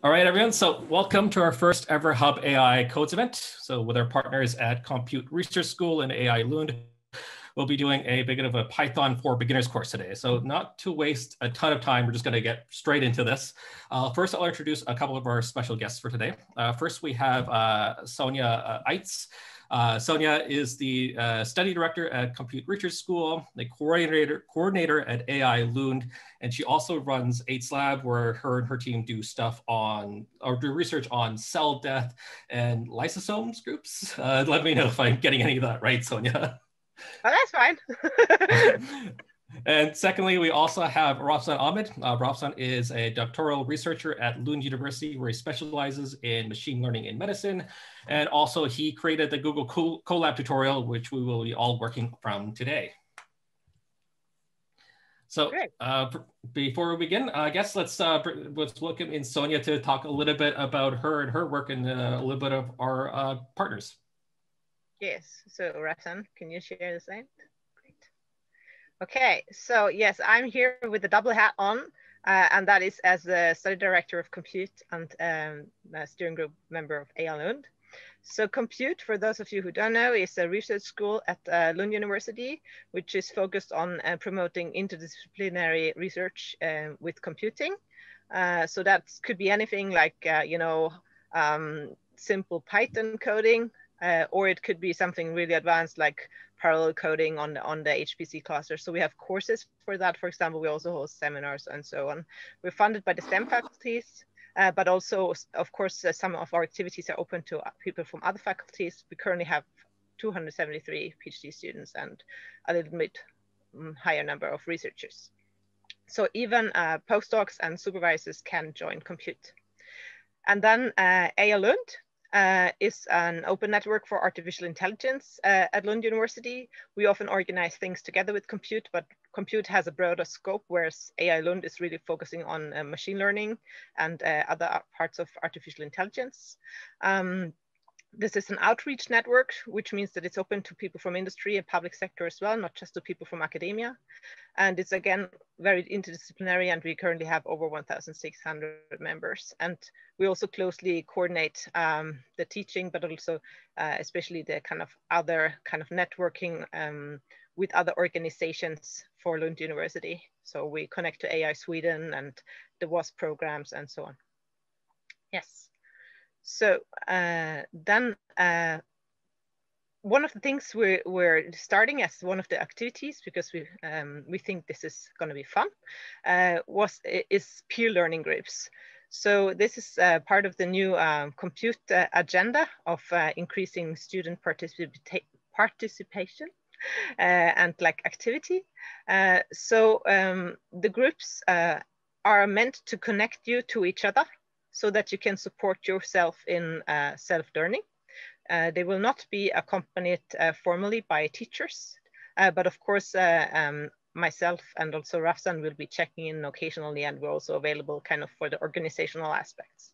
All right, everyone. So welcome to our first ever Hub AI Codes event. So with our partners at Compute Research School and AI Lund, we'll be doing a bit of a Python for beginners course today. So not to waste a ton of time, we're just going to get straight into this. First, I'll introduce a couple of our special guests for today. First, we have Sonia Eitz. Sonia is the study director at Compute Research School, the coordinator at AI Lund, and she also runs AIDS Lab, where her and her team do stuff on, or do research on cell death and lysosomes groups. Let me know if I'm getting any of that right, Sonia. Oh, that's fine. And secondly, we also have Rafsan Ahmed. Rafsan is a doctoral researcher at Lund University, where he specializes in machine learning in medicine. And also he created the Google Colab tutorial, which we will be all working from today. So before we begin, I guess let's welcome in Sonia to talk a little bit about her and her work and a little bit of our partners. Yes, so Rafsan, can you share the same? Great. Okay, so yes, I'm here with the double hat on, and that is as the study director of Compute and a steering group member of AI Lund. So Compute, for those of you who don't know, is a research school at Lund University, which is focused on promoting interdisciplinary research with computing. So that could be anything like, simple Python coding, or it could be something really advanced like parallel coding on the HPC cluster. So we have courses for that. For example, we also host seminars and so on. We're funded by the STEM faculties. But also, of course, some of our activities are open to people from other faculties. We currently have 273 PhD students and a little bit higher number of researchers. So even postdocs and supervisors can join Compute. And then AI Lund is an open network for artificial intelligence at Lund University. We often organize things together with Compute, but Compute has a broader scope, whereas AI Lund is really focusing on machine learning and other parts of artificial intelligence. This is an outreach network, which means that it's open to people from industry and public sector as well, not just to people from academia. And it's, again, very interdisciplinary, and we currently have over 1,600 members. And we also closely coordinate the teaching, but also especially the other networking with other organizations for Lund University. So we connect to AI Sweden and the WASP programs and so on. Yes. So then one of the things we're starting as one of the activities, because we think this is going to be fun, is peer learning groups. So this is part of the new Compute agenda of increasing student participation and activity. So the groups are meant to connect you to each other so that you can support yourself in self-learning. They will not be accompanied formally by teachers, but of course, myself and also Rafsan will be checking in occasionally, and we're also available for the organizational aspects.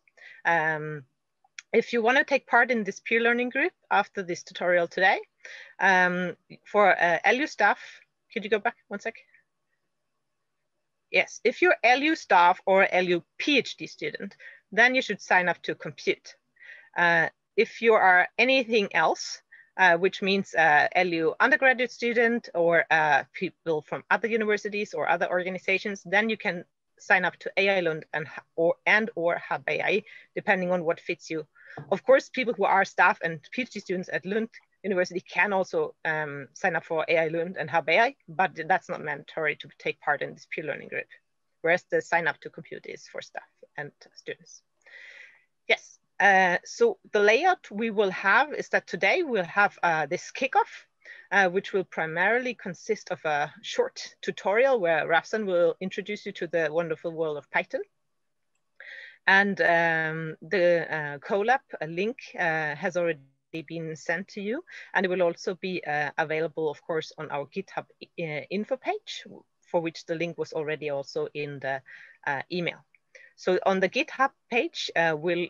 If you want to take part in this peer learning group after this tutorial today, for LU staff, could you go back one sec? Yes, if you're LU staff or LU PhD student, then you should sign up to Compute. If you are anything else, which means LU undergraduate student or people from other universities or other organizations, then you can sign up to AI Lund and or Hub AI, depending on what fits you. Of course, people who are staff and PhD students at Lund University can also sign up for AI Lund and Hub AI, but that's not mandatory to take part in this peer learning group, whereas the sign up to Compute is for staff and students. Yes, so the layout we will have is that today we'll have this kickoff, which will primarily consist of a short tutorial where Rafsan will introduce you to the wonderful world of Python. And the Colab link has already been sent to you, and it will also be available, of course, on our GitHub info page, for which the link was already also in the email. So on the GitHub page, we'll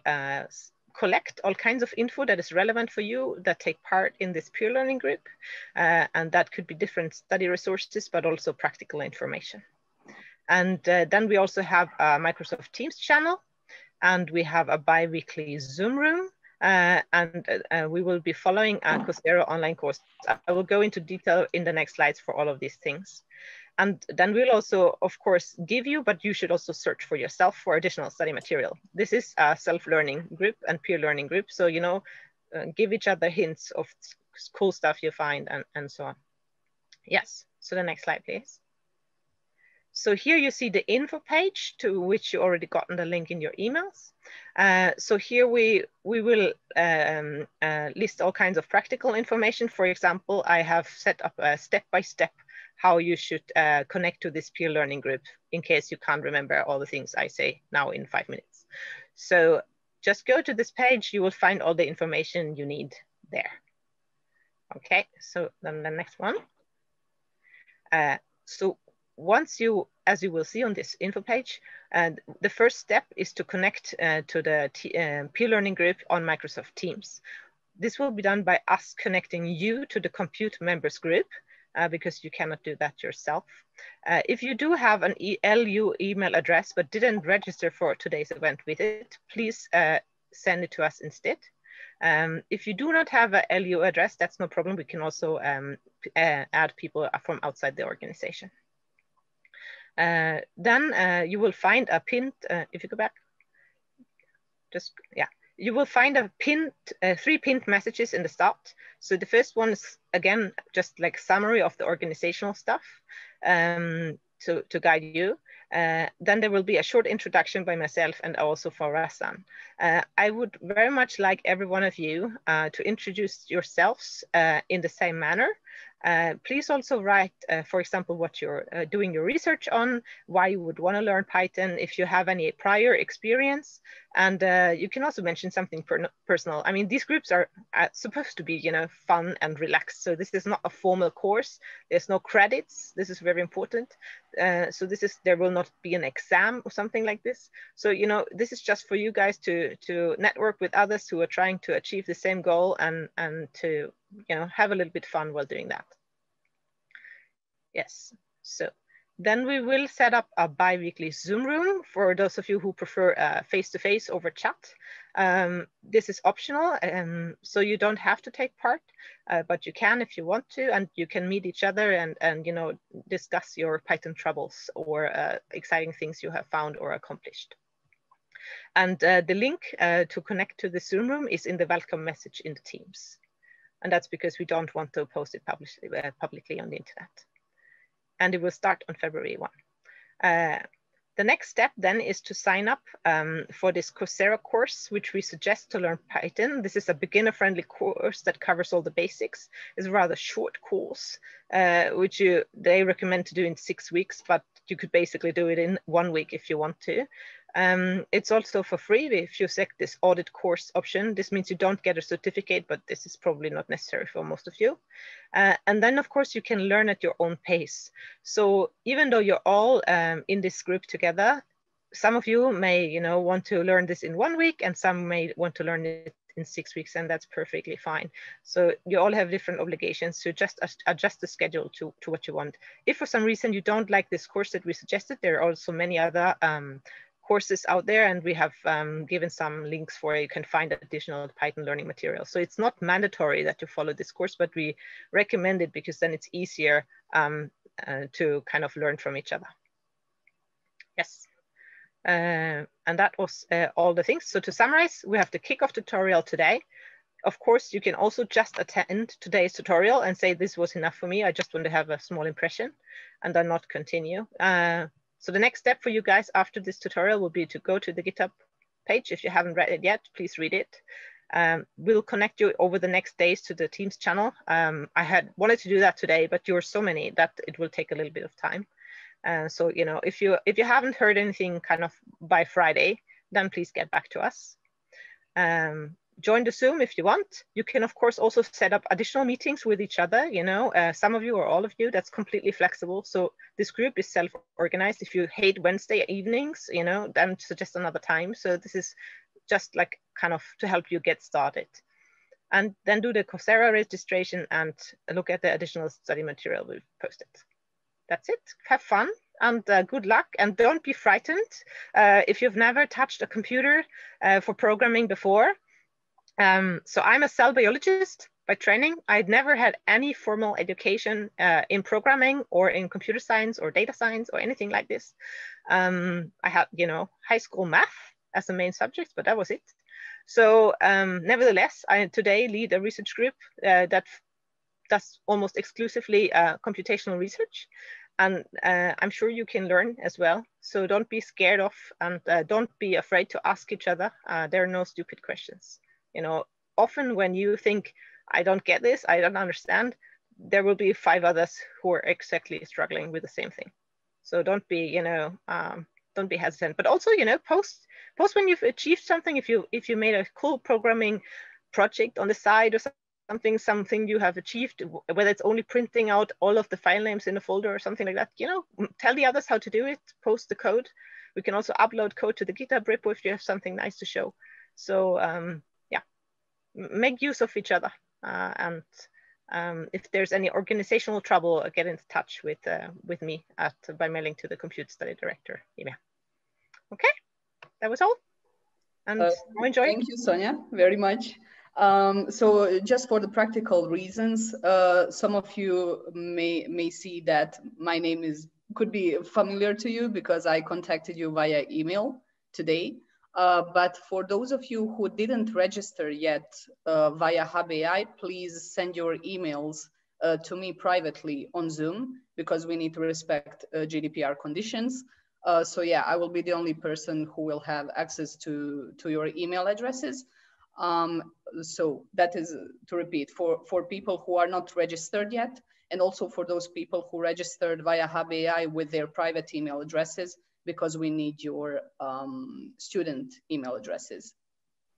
collect all kinds of info that is relevant for you that take part in this peer learning group, and that could be different study resources, but also practical information. And then we also have a Microsoft Teams channel and we have a bi-weekly Zoom room, and we will be following a Coursera online course. I will go into detail in the next slides for all of these things. And then we'll also, of course, give you, but you should also search for yourself for additional study material. This is a self-learning group and peer learning group. So, you know, give each other hints of cool stuff you find and so on. Yes, so the next slide, please. So here you see the info page to which you already gotten the link in your emails. So here we will list all kinds of practical information. For example, I have set up a step-by-step how you should connect to this peer learning group in case you can't remember all the things I say now in 5 minutes. So just go to this page, you will find all the information you need there. Okay, so then the next one. So once you, as you will see on this info page, the first step is to connect to the peer learning group on Microsoft Teams. This will be done by us connecting you to the Compute members group, because you cannot do that yourself. If you do have an LU email address but didn't register for today's event with it, please send it to us instead. If you do not have a LU address, that's no problem. We can also add people from outside the organization. Then you will find a pinned, if you go back, just, yeah. You will find a pinned, 3 pinned messages in the start. So the first one is, again, just like summary of the organizational stuff to guide you. Then there will be a short introduction by myself and also for Rafsan. I would very much like every one of you to introduce yourselves in the same manner. Please also write, for example, what you're doing your research on, why you would want to learn Python, if you have any prior experience, and you can also mention something personal. I mean, these groups are supposed to be, you know, fun and relaxed. So this is not a formal course. There's no credits. This is very important. So there will not be an exam or something like this. So, you know, this is just for you guys to network with others who are trying to achieve the same goal and to, you know, have a little bit fun while doing that. Yes, so then we will set up a bi-weekly Zoom room for those of you who prefer face-to-face over chat. This is optional, so you don't have to take part, but you can if you want to, and you can meet each other and you know, discuss your Python troubles or exciting things you have found or accomplished. And the link to connect to the Zoom room is in the welcome message in the Teams. And that's because we don't want to post it publicly on the internet. And it will start on February 1. The next step then is to sign up for this Coursera course, which we suggest to learn Python. This is a beginner-friendly course that covers all the basics. It's a rather short course, which they recommend to do in 6 weeks, but you could basically do it in 1 week if you want to. It's also for free if you select this audit course option. This means you don't get a certificate, but this is probably not necessary for most of you. And then, of course, you can learn at your own pace. So even though you're all in this group together, some of you may, you know, want to learn this in 1 week, and some may want to learn it in 6 weeks, and that's perfectly fine. So you all have different obligations, so just adjust the schedule to what you want. If for some reason you don't like this course that we suggested, there are also many other courses out there, and we have given some links for you can find additional Python learning material. So it's not mandatory that you follow this course, but we recommend it because then it's easier to kind of learn from each other. Yes. And that was all the things. So to summarize, we have the kickoff tutorial today. Of course, you can also just attend today's tutorial and say this was enough for me. I just want to have a small impression and then not continue. So the next step for you guys after this tutorial will be to go to the GitHub page. If you haven't read it yet, please read it. We'll connect you over the next days to the Teams channel. I had wanted to do that today, but you're so many that it will take a little bit of time. So, you know, if you haven't heard anything kind of by Friday, then please get back to us. Join the Zoom if you want. You can, of course, also set up additional meetings with each other. You know, some of you or all of you, that's completely flexible. So this group is self-organized. If you hate Wednesday evenings, you know, then suggest another time. So this is just like kind of to help you get started. And then do the Coursera registration and look at the additional study material we've posted. That's it. Have fun. and good luck, and don't be frightened if you've never touched a computer for programming before. So I'm a cell biologist by training. I'd never had any formal education in programming or in computer science or data science or anything like this. I had, high school math as the main subject, but that was it. So nevertheless, I today lead a research group that does almost exclusively computational research. And I'm sure you can learn as well. So don't be scared of, and don't be afraid to ask each other. There are no stupid questions. Often when you think, I don't get this, I don't understand, there will be 5 others who are exactly struggling with the same thing. So don't be, don't be hesitant. But also, post when you've achieved something. If you made a cool programming project on the side or something you have achieved, whether it's only printing out all of the file names in a folder or something like that, tell the others how to do it, post the code. We can also upload code to the GitHub repo if you have something nice to show. So yeah, make use of each other. And if there's any organizational trouble, get in touch with me by mailing to the Compute Study Director email. Okay, that was all. And enjoy. Thank you, Sonia, very much. So just for the practical reasons, some of you may see that my name could be familiar to you because I contacted you via email today. But for those of you who didn't register yet via Hub AI, please send your emails to me privately on Zoom because we need to respect GDPR conditions. So yeah, I will be the only person who will have access to your email addresses. So that is, to repeat, for people who are not registered yet, and also for those people who registered via Hub AI with their private email addresses, because we need your student email addresses.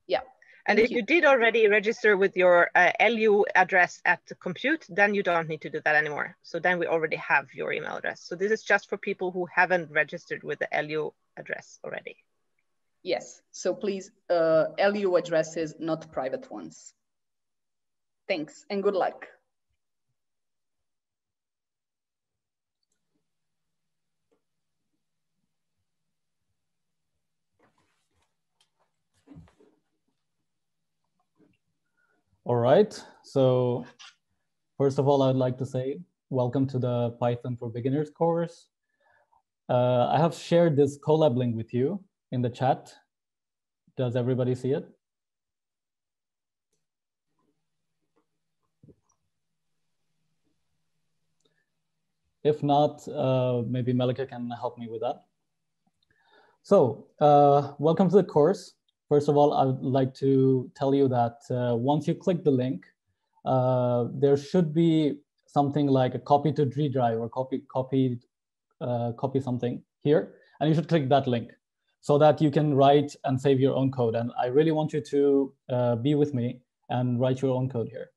Yeah. And if you did already register with your LU address at the Compute, then you don't need to do that anymore. So then we already have your email address. So this is just for people who haven't registered with the LU address already. Yes, so please, LU addresses, not private ones. Thanks and good luck. All right, so first of all, I'd like to say welcome to the Python for Beginners course. I have shared this Colab link with you in the chat. Does everybody see it? If not, maybe Melika can help me with that. So welcome to the course. First of all, I would like to tell you that once you click the link, there should be something like a copy to D drive or copy something here, and you should click that link so that you can write and save your own code. And I really want you to be with me and write your own code here.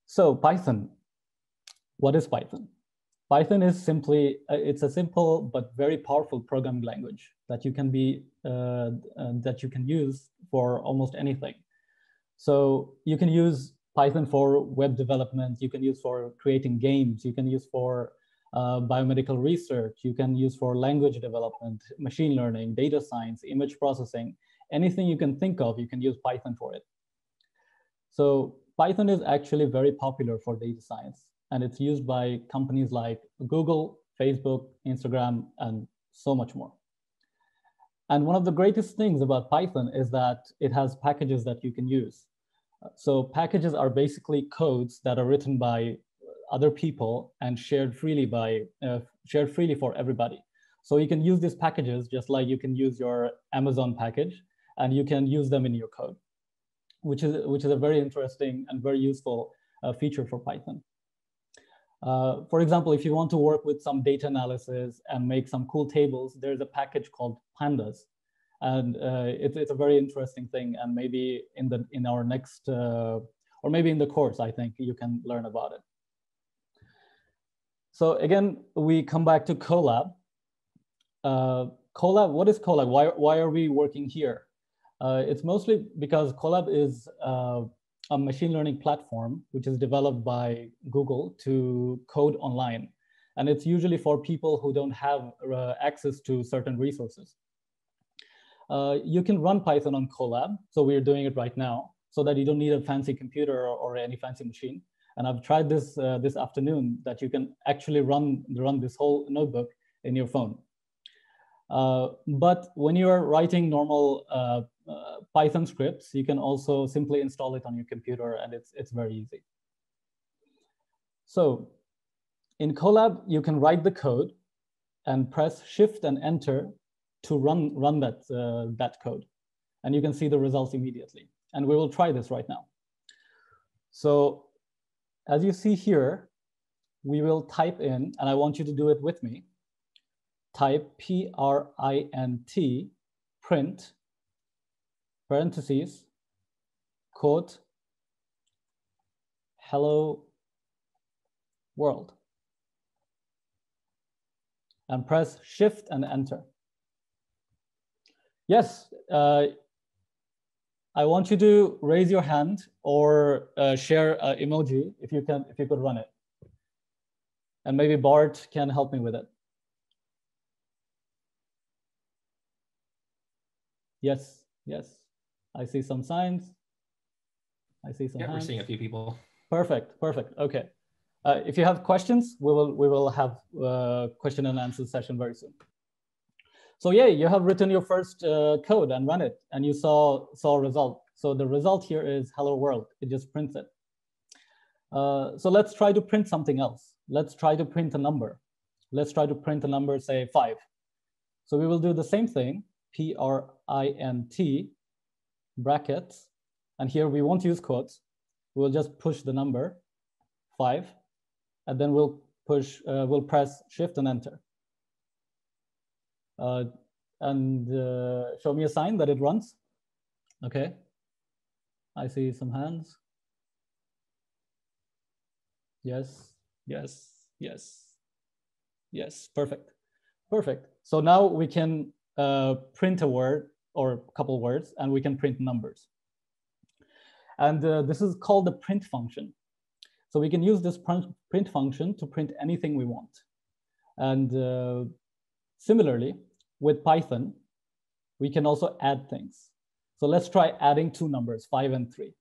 So Python, what is Python? Python is simply, it's a simple but very powerful programming language that you can use for almost anything. So you can use Python for web development, you can use for creating games, you can use for biomedical research, you can use for language development, machine learning, data science, image processing, anything you can think of, you can use Python for it. So Python is actually very popular for data science, and it's used by companies like Google, Facebook, Instagram, and so much more. And one of the greatest things about Python is that it has packages that you can use. So packages are basically codes that are written by other people and shared freely for everybody. So you can use these packages just like you can use your Amazon package, and you can use them in your code, which is a very interesting and very useful feature for Python. For example, if you want to work with some data analysis and make some cool tables, there's a package called Pandas. And it's a very interesting thing. And maybe in our next, or maybe in the course, I think you can learn about it. So again, we come back to Colab. Colab, what is Colab? Why are we working here? It's mostly because Colab is a machine learning platform which is developed by Google to code online. And it's usually for people who don't have access to certain resources. You can run Python on Colab. So we're doing it right now so that you don't need a fancy computer or any fancy machine. And I've tried this this afternoon that you can actually run this whole notebook in your phone. But when you are writing normal Python scripts, you can also simply install it on your computer, and it's very easy. So in Colab, you can write the code and press Shift and Enter to run that code. And you can see the results immediately. And we will try this right now. So as you see here, we will type in, and I want you to do it with me, type print, print, parentheses, quote, hello world. And press Shift and Enter. Yes, I want you to raise your hand or share an emoji if you could run it. And maybe Bart can help me with it. Yes, yes. I see some signs. I see some hands. We're seeing a few people. Perfect, perfect. Okay. If you have questions, we will have a question and answer session very soon. So yeah, you have written your first code and run it, and you saw a result. So the result here is hello world. It just prints it. So let's try to print something else. Let's try to print a number. Let's try to print a number, say 5. So we will do the same thing, print, brackets, and here we won't use quotes. We'll just push the number 5, and then we'll press Shift and Enter. And show me a sign that it runs. Okay, I see some hands. Yes, yes, yes, yes, perfect, perfect. So now we can print a word or a couple words, and we can print numbers. And this is called the print function. So we can use this print function to print anything we want. And similarly, with Python, we can also add things. So let's try adding 2 numbers, 5 and 3.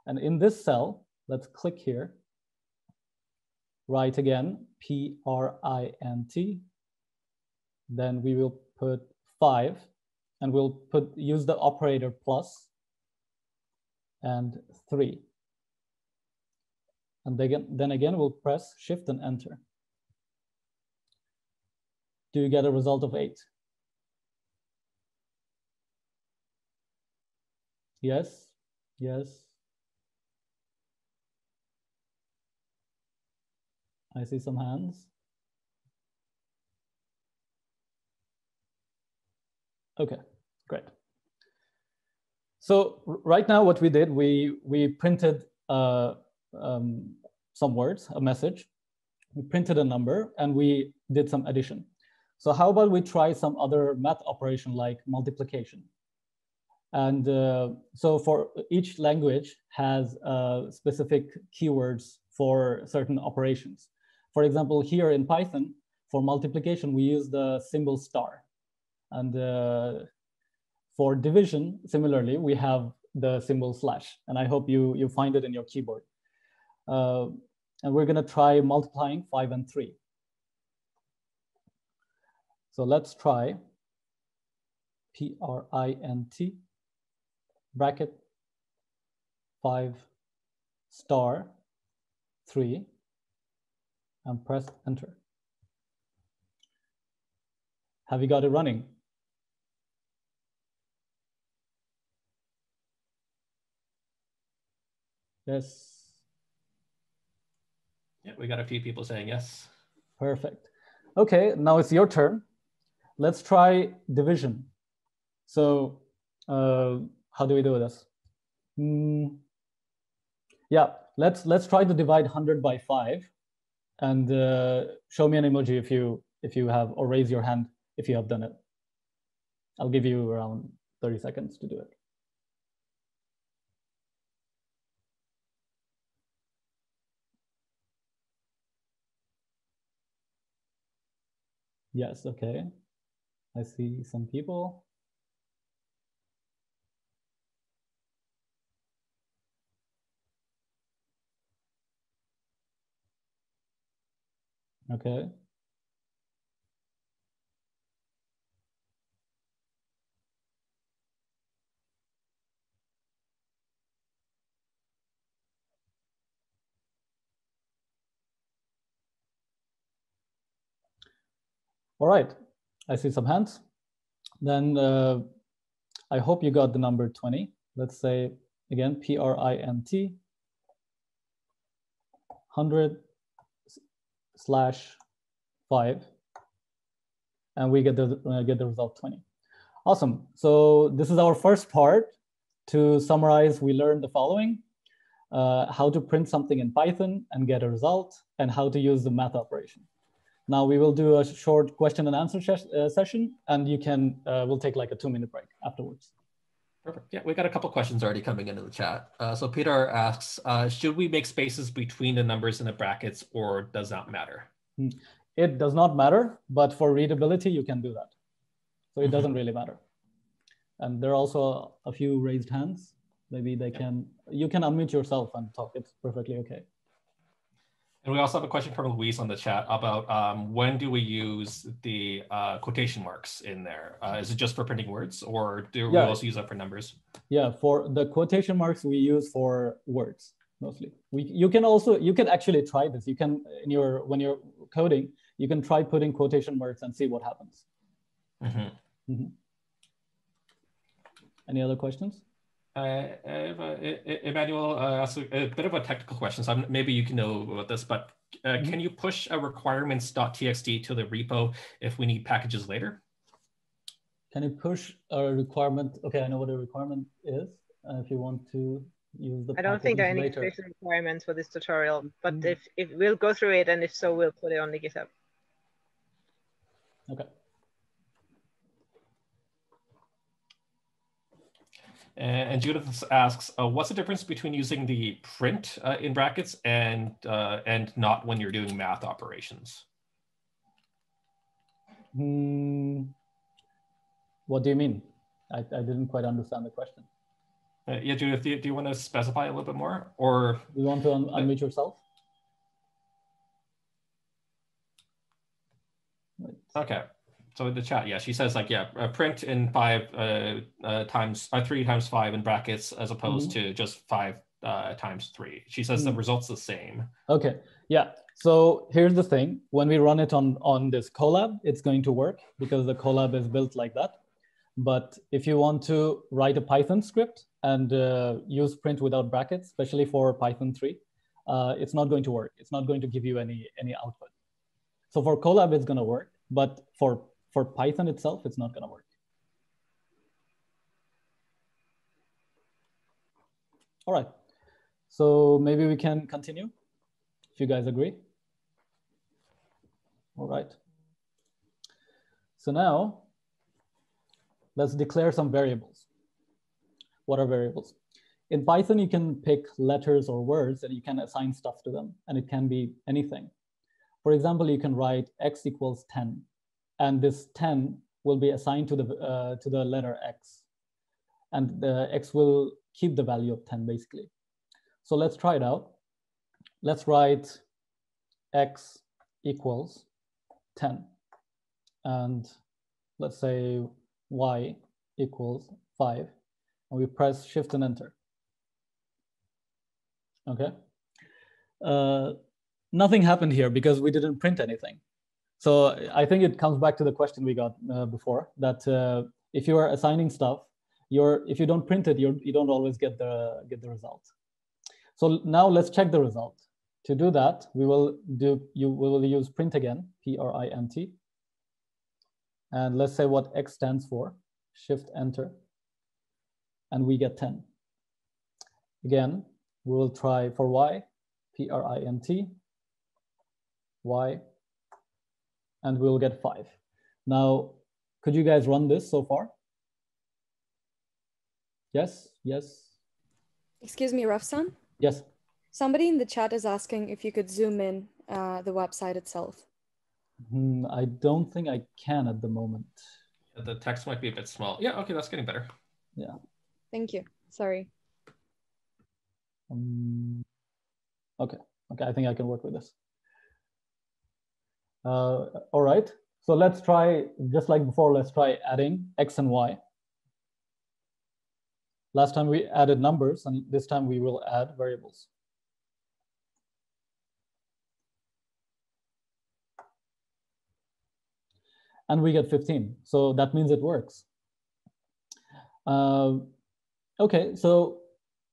And in this cell, let's click here, write again, print, then we will put 5, and we'll use the operator plus and 3. And then again, we'll press Shift and Enter. Do you get a result of 8? Yes, yes. I see some hands. Okay, great. So right now what we did, we printed some words, a message. We printed a number, and we did some addition. So how about we try some other math operation like multiplication? And so for each language has specific keywords for certain operations. For example, here in Python, for multiplication, we use the symbol star. And for division, similarly, we have the symbol slash. And I hope you find it in your keyboard. And we're going to try multiplying 5 and 3. So let's try print, bracket 5 star 3, and press Enter. Have you got it running? Yes. Yeah, we got a few people saying yes. Perfect. Okay, now it's your turn. Let's try division. So how do we do this? Yeah, let's try to divide 100 by 5, and show me an emoji if you have, or raise your hand if you have done it. I'll give you around 30 seconds to do it. Yes, okay. I see some people. Okay. All right, I see some hands. Then I hope you got the number 20. Let's say again, print 100/5, and we get the result 20. Awesome. So this is our first part. To summarize, we learned the following: how to print something in Python and get a result, and how to use the math operation. Now we will do a short question and answer session, and you can we'll take like a 2-minute break afterwards. Perfect. Yeah, we got a couple questions already coming into the chat. So Peter asks, should we make spaces between the numbers and the brackets, or does that matter? It does not matter, but for readability, you can do that. So it doesn't really matter. And there are also a few raised hands. Maybe they can, you can unmute yourself and talk. It's perfectly okay. And we also have a question from Luis on the chat about when do we use the quotation marks in there? Is it just for printing words, or do we also use that for numbers? Yeah, for the quotation marks we use for words mostly. You can actually try this. You can when you're coding, you can try putting quotation marks and see what happens. Any other questions? Emmanuel asked a bit of a technical question, so maybe you can know about this, but can you push a requirements.txt to the repo if we need packages later? Can you push a requirement? Okay, I know what a requirement is. If you want to use the I don't think there are any later. special requirements for this tutorial, but if we'll go through it, and if so, we'll put it on the GitHub. Okay. And Judith asks, what's the difference between using the print in brackets and not when you're doing math operations? What do you mean? I didn't quite understand the question. Yeah, Judith, do you want to specify a little bit more? Or do you want to unmute yourself? Right. Okay. So in the chat, yeah, she says like, yeah, print in 3 times 5 in brackets as opposed to just 5 times 3. She says the result's the same. Okay, yeah. So here's the thing: when we run it on this Colab, it's going to work because the Colab is built like that. But if you want to write a Python script and use print without brackets, especially for Python 3, it's not going to work. It's not going to give you any output. So for Colab, it's going to work, but for Python itself, it's not going to work. All right. So maybe we can continue, if you guys agree. All right. So now, let's declare some variables. What are variables? In Python, you can pick letters or words and you can assign stuff to them, and it can be anything. For example, you can write x equals 10, and this 10 will be assigned to the letter x, and the x will keep the value of 10 basically. So let's try it out. Let's write x equals 10, and let's say y equals 5, and we press Shift and Enter. Okay. Nothing happened here because we didn't print anything. So I think it comes back to the question we got before, that if you are assigning stuff, if you don't print it, you don't always get the result. So now let's check the result. To do that, we will use print again, print, and let's say what x stands for. Shift Enter, and we get 10. Again, we will try for y, print, y, and we'll get 5. Now, could you guys run this so far? Yes, yes. Excuse me, Rafsan? Yes. Somebody in the chat is asking if you could zoom in the website itself. I don't think I can at the moment. The text might be a bit small. Yeah, okay, that's getting better. Yeah. Thank you. Sorry. Okay, I think I can work with this. All right, so let's try, just like before, let's try adding X and Y. Last time we added numbers, and this time we will add variables. And we get 15, so that means it works. Okay, so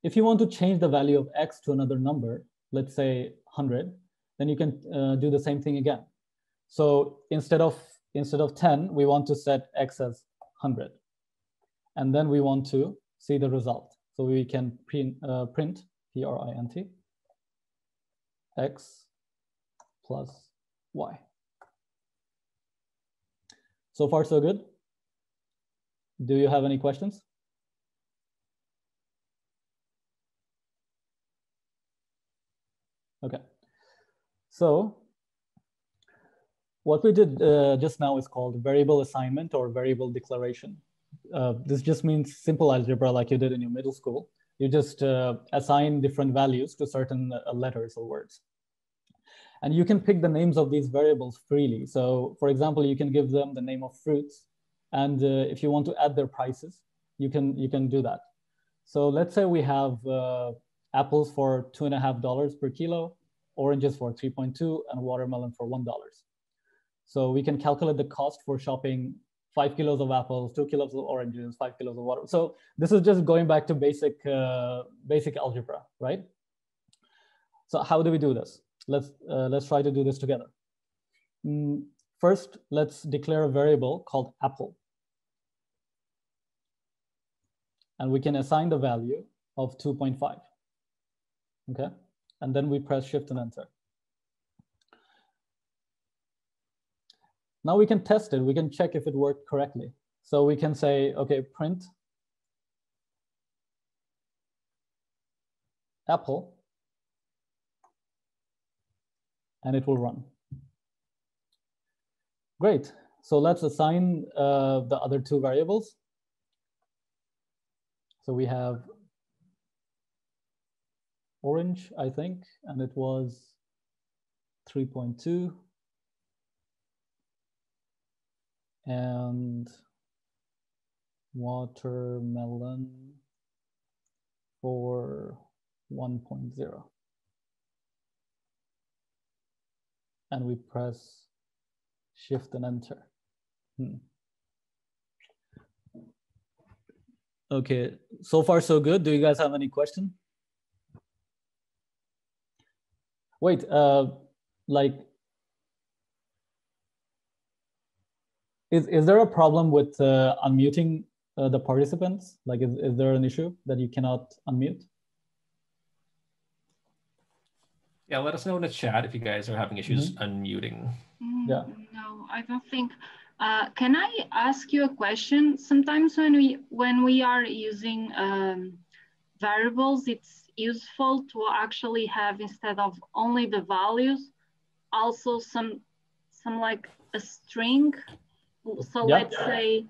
if you want to change the value of X to another number, let's say 100, then you can do the same thing again. So instead of 10, we want to set X as 100. And then we want to see the result. So we can print, print X plus Y. So far, so good. Do you have any questions? Okay. So what we did just now is called variable assignment or variable declaration. This just means simple algebra like you did in your middle school. You just assign different values to certain letters or words. And you can pick the names of these variables freely. So for example, you can give them the name of fruits. And if you want to add their prices, you can do that. So let's say we have apples for $2.50 per kilo, oranges for 3.2, and watermelon for $1. So we can calculate the cost for shopping 5 kilos of apples, 2 kilos of oranges, 5 kilos of water. So this is just going back to basic algebra, right? So how do we do this? Let's try to do this together. First, let's declare a variable called apple. And we can assign the value of 2.5. Okay, and then we press Shift and Enter. Now we can test it. We can check if it worked correctly. So we can say, okay, print apple, and it will run. Great. So let's assign the other two variables. So we have orange, I think, and it was 3.2. And watermelon for 1.0. And we press Shift and Enter. Okay, so far so good. Do you guys have any question? Wait, like, is there a problem with unmuting the participants? Like, is there an issue that you cannot unmute? Yeah, let us know in the chat if you guys are having issues unmuting. Yeah. No, I don't think. Can I ask you a question? Sometimes when we are using variables, it's useful to actually have, instead of only the values, also some like a string. So yeah. Let's say,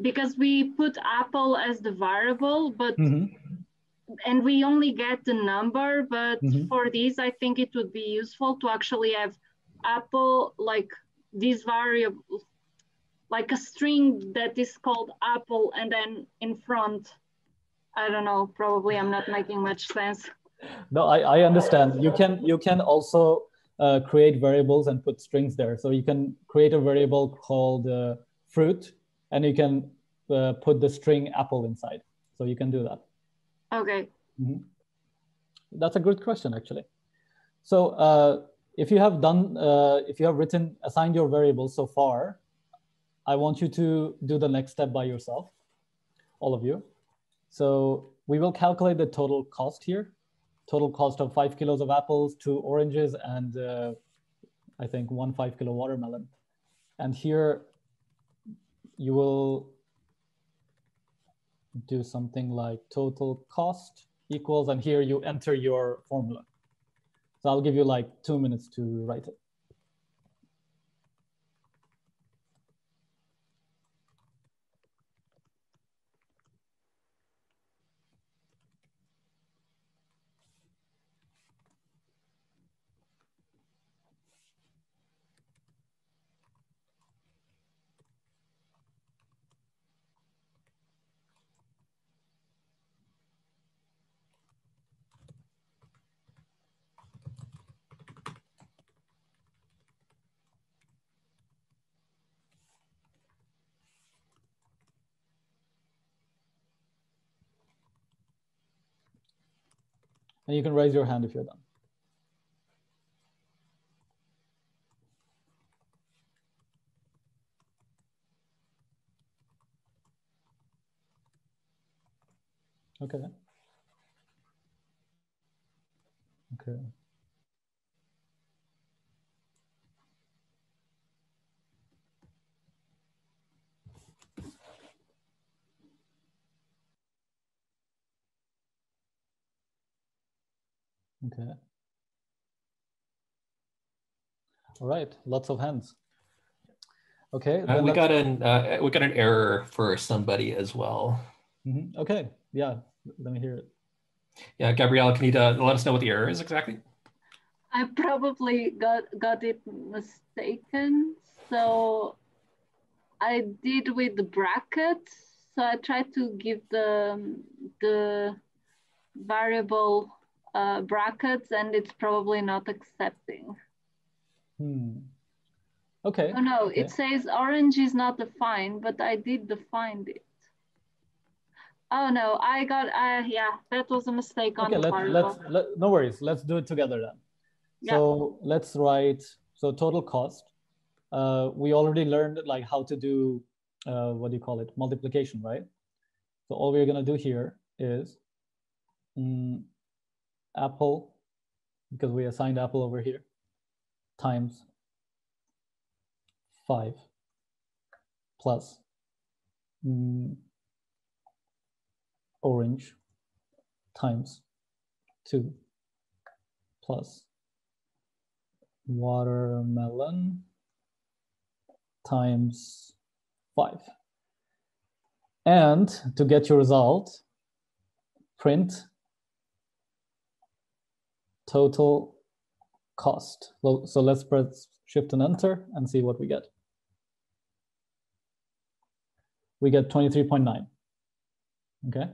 because we put apple as the variable, but and we only get the number, but for this, I think it would be useful to actually have apple, like this variable, like a string that is called apple, and then in front, I don't know, probably I'm not making much sense. No, I understand. You can also create variables and put strings there. So you can create a variable called fruit, and you can put the string apple inside. So you can do that. Okay. That's a good question, actually. So if you have assigned your variables so far, I want you to do the next step by yourself, all of you. So we will calculate the total cost here. Total cost of 5 kilos of apples, 2 oranges, and I think 1 5-kilo watermelon. And here you will do something like total cost equals, and here you enter your formula. So I'll give you like 2 minutes to write it. And you can raise your hand if you're done. Okay. Okay. Okay. All right, lots of hands. Okay. We got an error for somebody as well. Mm-hmm. Okay. Yeah. Let me hear it. Yeah, Gabrielle, can you let us know what the error is exactly? I probably got it mistaken. So I did with the brackets. So I tried to give the variable brackets, and it's probably not accepting. Okay. Oh no, okay. It says orange is not defined, but I did define it. Oh no, yeah, that was a mistake on the variable. No worries, let's do it together then. Yeah. So let's write, so total cost. We already learned like how to do, what do you call it, multiplication, right? So all we're gonna do here is Apple, because we assigned Apple over here, times 5 plus orange times 2 plus watermelon times 5. And to get your result, print total cost. So let's press Shift and Enter and see what we get. We get 23.9. Okay.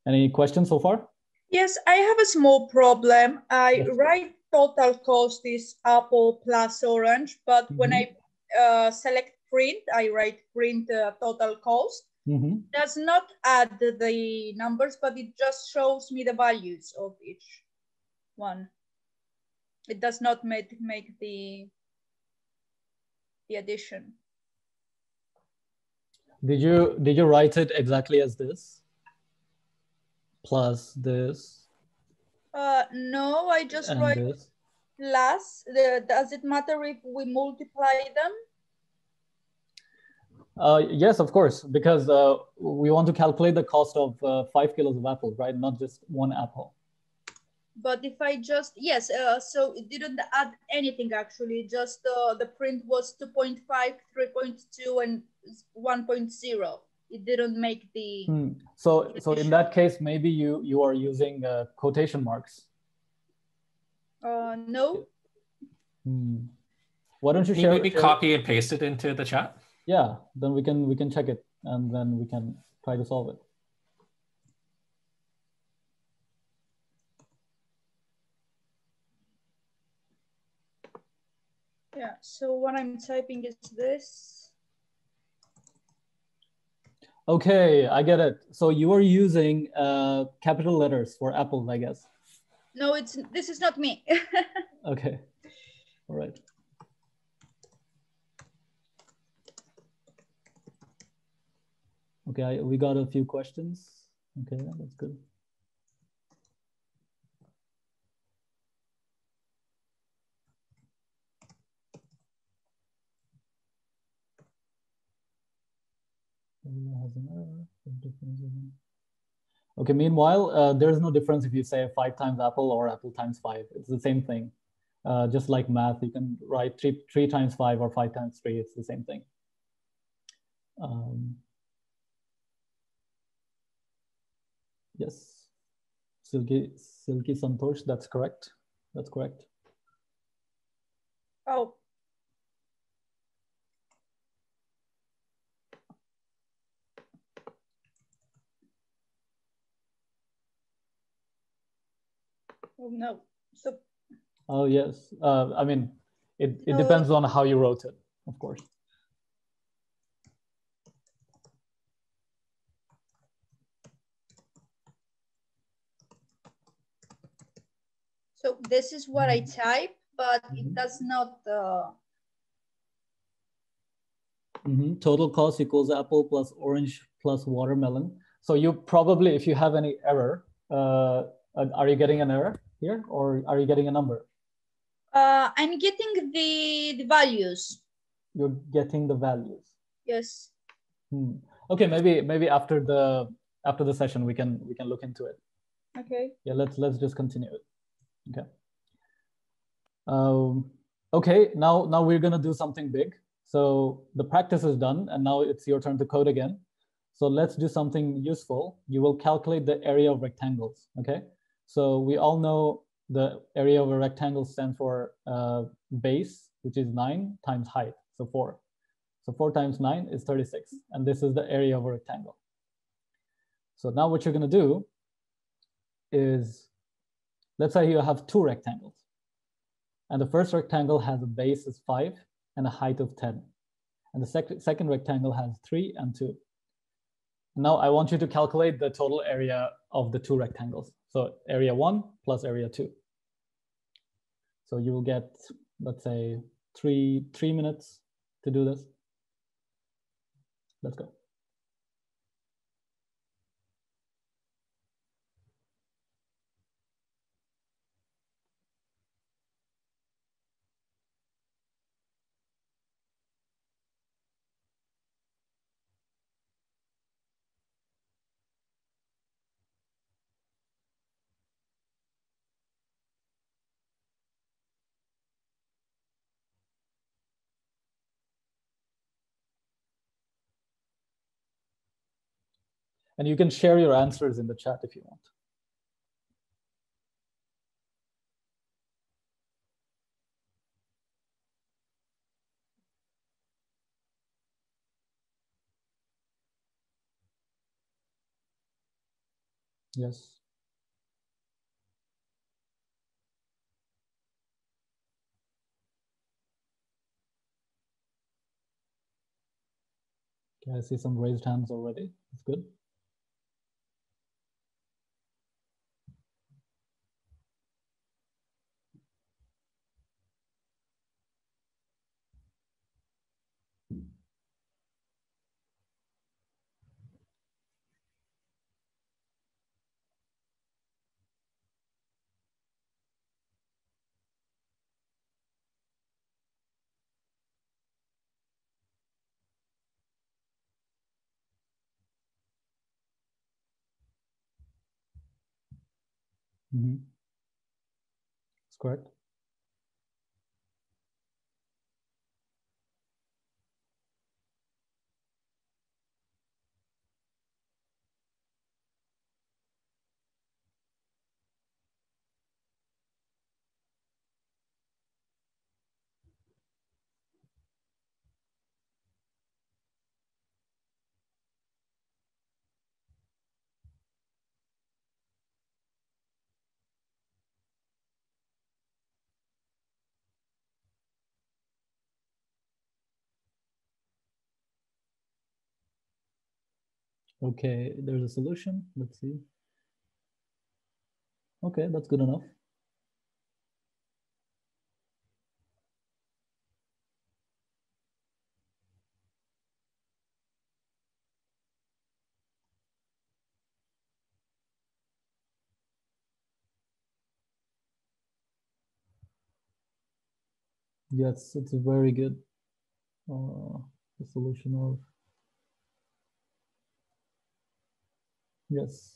Any questions so far? Yes, I have a small problem. I write total cost is apple plus orange, but when I select print, I write print total cost. Does not add the numbers, but it just shows me the values of each one. It does not make the addition. Did you write it exactly as this? Plus this? No, I just write this. Plus. Does it matter if we multiply them? Yes, of course, because we want to calculate the cost of 5 kilos of apples, right? Not just one apple. But if I just, yes, so it didn't add anything actually, just the print was 2.5, 3.2, and 1.0. It didn't make the... So in that case, maybe you are using quotation marks. No. Why don't you share? Maybe copy and paste it into the chat? Yeah, then we can check it and then we can try to solve it. Yeah, so what I'm typing is this. Okay, I get it. So you are using capital letters for apples, I guess. No, this is not me. Okay, all right. Okay, we got a few questions. Okay, that's good. Okay, meanwhile, there's no difference if you say 5 times apple or apple times 5. It's the same thing. Just like math, you can write 3 times 5 or 5 times 3. It's the same thing. Yes, Silky Santosh, that's correct. That's correct. Oh. Oh no. So. Oh yes. I mean, it depends on how you wrote it, of course. So this is what I type, but it does not. Total cost equals apple plus orange plus watermelon. So you probably, if you have any error, are you getting an error here, or are you getting a number? I'm getting the values. You're getting the values. Yes. Okay, maybe after the session we can look into it. Okay. Yeah, let's just continue it. Okay. Okay, now we're gonna do something big. So the practice is done, and now it's your turn to code again. So let's do something useful. You will calculate the area of rectangles. Okay. So we all know the area of a rectangle stands for base, which is 9 times height, so 4. So 4 times 9 is 36, and this is the area of a rectangle. So now what you're going to do is, let's say you have 2 rectangles, and the first rectangle has a base is 5 and a height of 10, and the second rectangle has 3 and 2. Now I want you to calculate the total area of the 2 rectangles. So area 1 plus area 2. So you will get, let's say, three minutes to do this. Let's go. And you can share your answers in the chat if you want. Yes. Okay, I see some raised hands already. That's good. That's correct. Okay, there's a solution. Let's see. Okay, that's good enough. Yes, it's a very good the solution of, yes.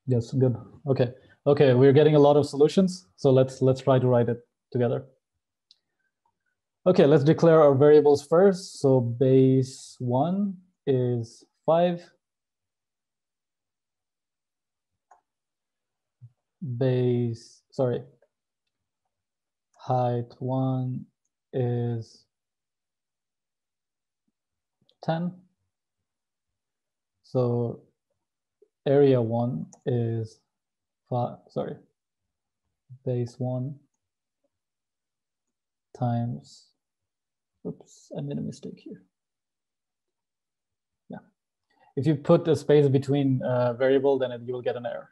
Yes, good. Okay, we're getting a lot of solutions, so let's try to write it together. Okay, let's declare our variables first. So base 1 is 5. Height 1 is 10. So area 1 is base 1 times, oops, I made a mistake here. Yeah, if you put a space between variable, then you will get an error.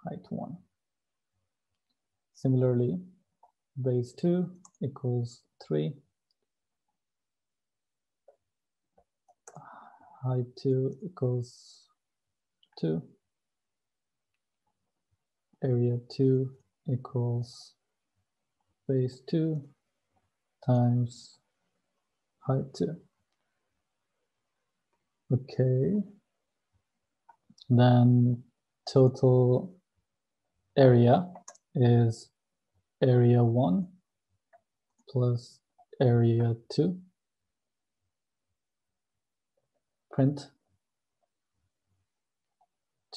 Height 1. Similarly, base 2 equals 3. Height 2 equals 2. Area 2 equals base 2 times height 2. Okay. Then total area is area 1 plus area 2. Print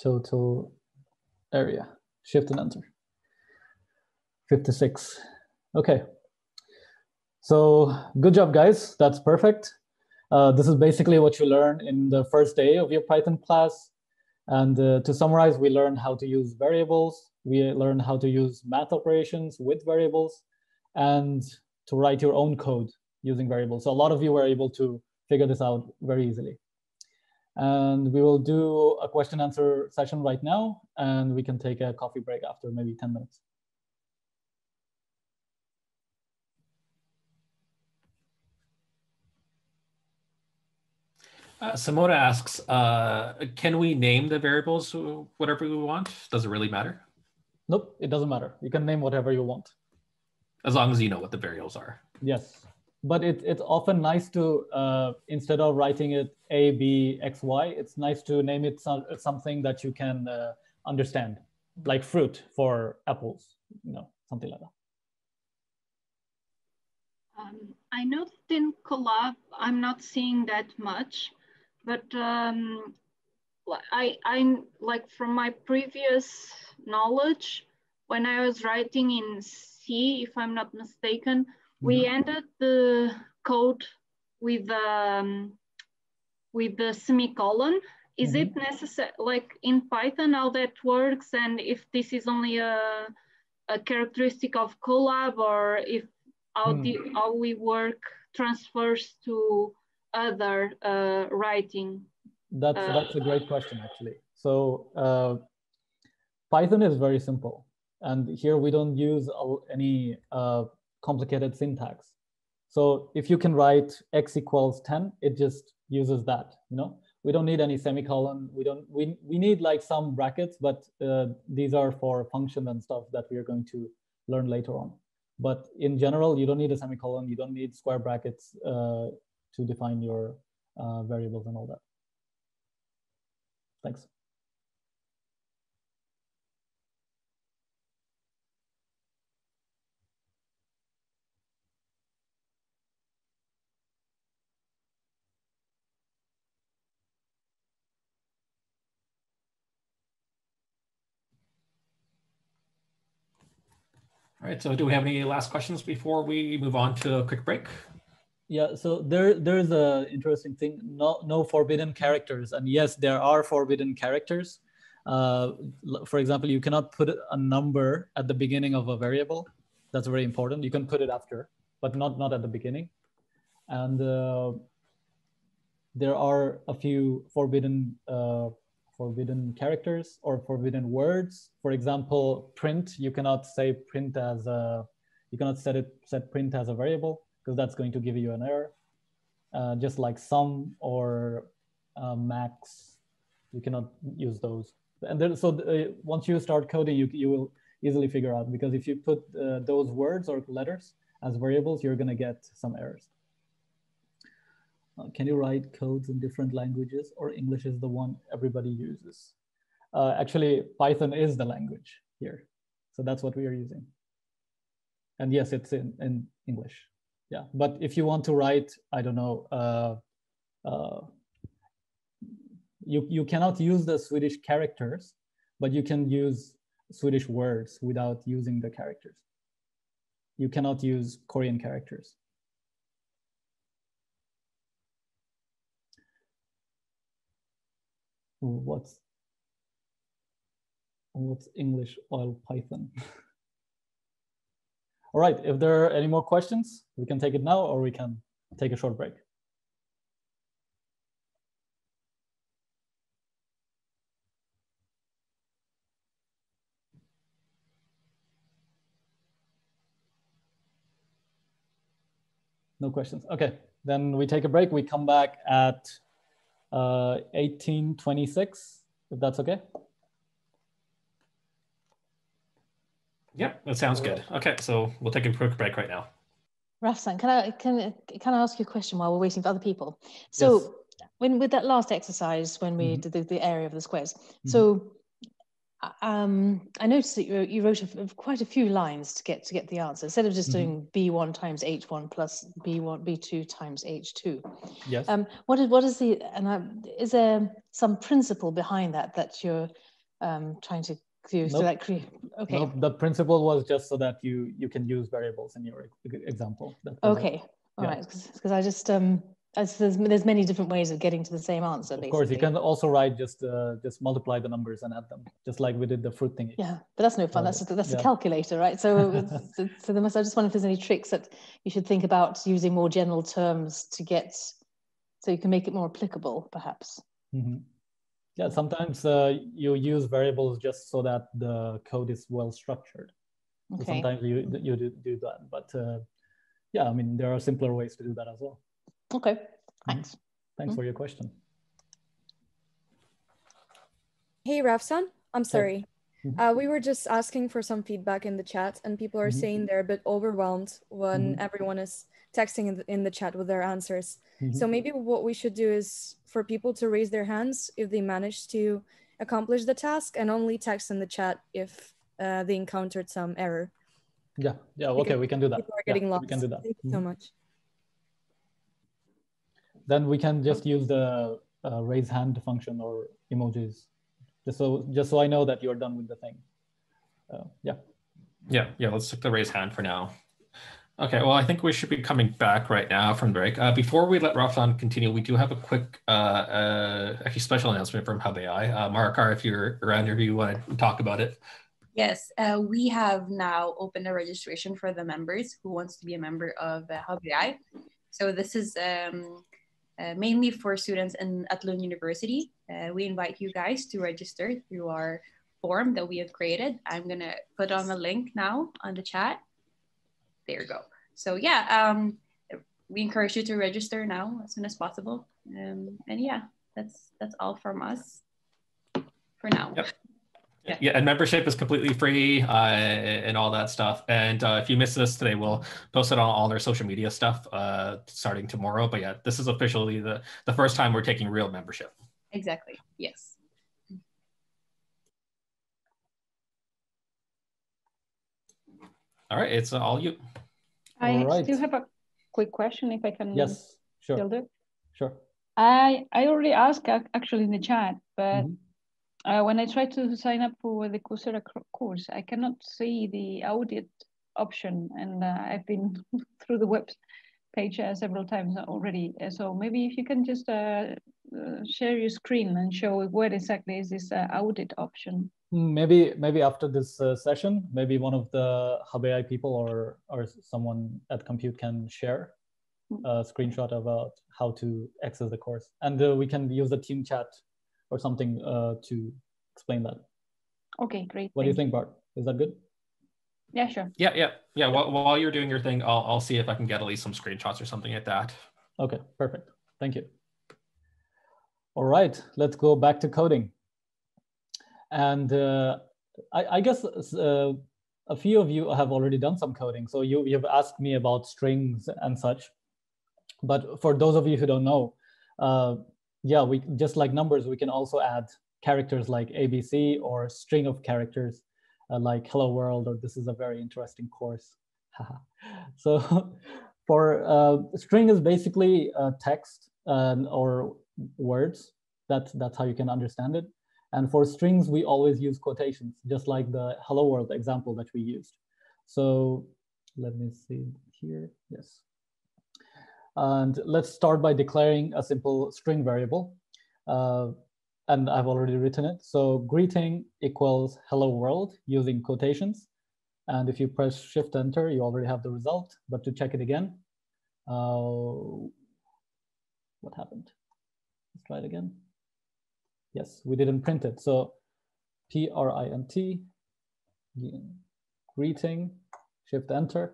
total area. Shift and enter. 56. Okay. So good job, guys. That's perfect. This is basically what you learn in the first day of your Python class. And to summarize, we learned how to use variables. We learned how to use math operations with variables and to write your own code using variables. So a lot of you were able to figure this out very easily. And we will do a question answer session right now, and we can take a coffee break after maybe 10 minutes. Simona asks, can we name the variables whatever we want? Does it really matter? Nope, it doesn't matter. You can name whatever you want. As long as you know what the variables are. Yes, but it's often nice to, instead of writing it A, B, X, Y, it's nice to name it something that you can understand, like fruit for apples, you know, something like that. I noticed in Colab, I'm not seeing that much, but I like from my previous knowledge, when I was writing in C, if I'm not mistaken, we ended the code with the semicolon. Is it necessary, like in Python, how that works, and if this is only a characteristic of Colab, or if how we work transfers to other writing? That's a great question, actually. So Python is very simple. And here we don't use any complicated syntax. So if you can write x equals 10, it just uses that, you know? We don't need any semicolon. We need like some brackets, but these are for function and stuff that we are going to learn later on. But in general, you don't need a semicolon. You don't need square brackets to define your variables and all that. Thanks. All right, so do we have any last questions before we move on to a quick break? Yeah, so there's an interesting thing, no forbidden characters. And yes, there are forbidden characters. For example, you cannot put a number at the beginning of a variable. That's very important. You can put it after, but not at the beginning. And there are a few forbidden characters or forbidden words. For example, print, you cannot say print as a, you cannot set print as a variable, because that's going to give you an error. Just like sum or max, you cannot use those. And then, so once you start coding, you will easily figure out, because if you put those words or letters as variables, you're gonna get some errors. Can you write codes in different languages, or English is the one everybody uses? Actually, Python is the language here. So that's what we are using. And yes, it's in English. Yeah, but if you want to write, I don't know, you cannot use the Swedish characters, but you can use Swedish words without using the characters. You cannot use Korean characters. What's English oil Python? All right, if there are any more questions, we can take it now, or we can take a short break. No questions. Okay, then we take a break. We come back at 18:26, if that's okay. Yep, that sounds good. Okay, so we'll take a quick break right now. Rafsan, can I ask you a question while we're waiting for other people? So yes. With that last exercise, when we did the area of the squares, so I noticed that you wrote quite a few lines to get the answer, instead of just doing B1 times H1 plus B2 times H2. Yes. What is the, and is there some principle behind that you're trying to do? Nope. So like, okay. Nope. The principle was just so that you can use variables in your example. Okay. All right. Because I just there's many different ways of getting to the same answer. Basically. Of course, you can also write just multiply the numbers and add them, just like we did the fruit thingy. Yeah, but that's no fun. That's a calculator, right? So so there must. I just wonder if there's any tricks that you should think about using more general terms to get, so you can make it more applicable, perhaps. Yeah, sometimes you use variables just so that the code is well structured. Okay. So sometimes you do that, but yeah, I mean there are simpler ways to do that as well. Okay, thanks. Thanks for your question. Hey, Rafsan, I'm sorry. We were just asking for some feedback in the chat, and people are saying they're a bit overwhelmed when everyone is texting in the chat with their answers. So maybe what we should do is for people to raise their hands if they managed to accomplish the task, and only text in the chat if they encountered some error. Yeah, okay, we can do that. People are getting lost. We can do that. Thank you so much. Then we can just use the raise hand function or emojis, just so I know that you're done with the thing. Yeah. Let's take the raise hand for now. Okay, well, I think we should be coming back right now from break. Before we let Rafsan continue, we do have a quick, actually special announcement from Hub AI. Marakar, if you're around here, you want to talk about it? Yes, we have now opened a registration for the members who wants to be a member of Hub AI. So this is mainly for students at Lund University. We invite you guys to register through our form that we have created. I'm gonna put on the link now on the chat. There you go. So yeah, we encourage you to register now as soon as possible. And yeah, that's all from us for now. Yep. Yeah, and membership is completely free and all that stuff. And if you missed this today, we'll post it on all our social media stuff starting tomorrow. But yeah, this is officially the first time we're taking real membership. Exactly, yes. All right, it's all you. I still have a quick question, if I can. Yes, sure. Still do? Sure. I already asked actually in the chat, but when I try to sign up for the Coursera course, I cannot see the audit option, and I've been through the web page several times already. So maybe if you can just share your screen and show where exactly is this audit option. Maybe after this session, maybe one of the Hub AI people or someone at Compute can share a screenshot about how to access the course, and we can use the team chat or something to explain that. Okay, great. What do you think, Bart? Is that good? Yeah, sure. Yeah. While you're doing your thing, I'll see if I can get at least some screenshots or something like that. Okay, perfect. Thank you. All right, let's go back to coding. And I guess a few of you have already done some coding. So you've asked me about strings and such. But for those of you who don't know, yeah, we just like numbers, we can also add characters like ABC or string of characters like hello world, or this is a very interesting course. So for string is basically text or words. That's how you can understand it. And for strings, we always use quotations, just like the hello world example that we used. So let me see here. Yes. And let's start by declaring a simple string variable. and I've already written it. So greeting equals hello world using quotations. And if you press Shift Enter, you already have the result. But to check it again, what happened? Let's try it again. Yes, we didn't print it. So print, greeting, Shift Enter,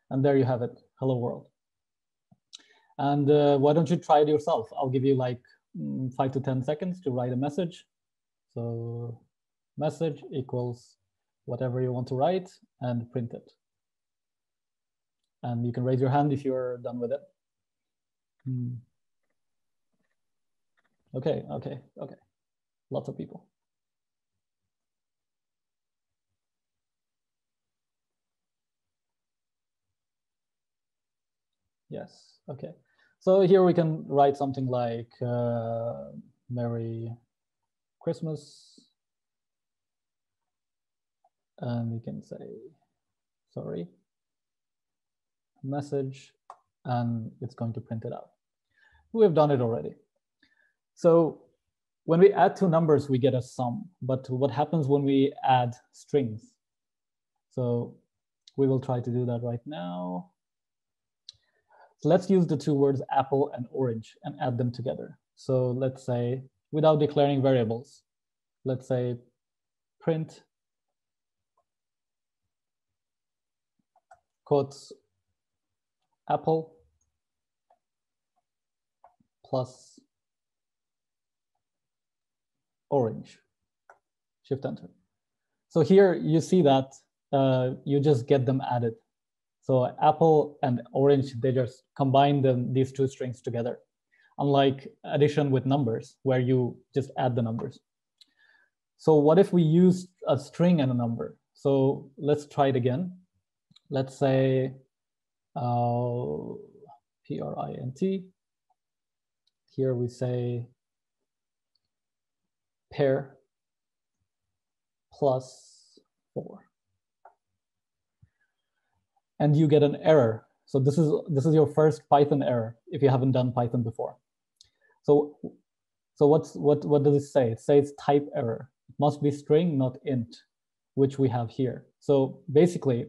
and there you have it, hello world. And why don't you try it yourself? I'll give you like 5 to 10 seconds to write a message. So message equals whatever you want to write and print it. And you can raise your hand if you're done with it. Okay. Lots of people. Yes, okay. So here we can write something like Merry Christmas. And we can say, sorry, message, and it's going to print it out. We've done it already. So when we add two numbers, we get a sum. But what happens when we add strings? So we will try to do that right now. So let's use the two words apple and orange and add them together. So let's say, without declaring variables, let's say print quotes apple plus orange, Shift Enter. So here you see that you just get them added. So apple and orange, they just combine these two strings together, unlike addition with numbers where you just add the numbers. So what if we use a string and a number? So let's try it again. Let's say print. Here we say pair plus 4. And you get an error. So this is your first Python error if you haven't done Python before. So what does it say? It says type error. It must be string, not int, which we have here. So basically,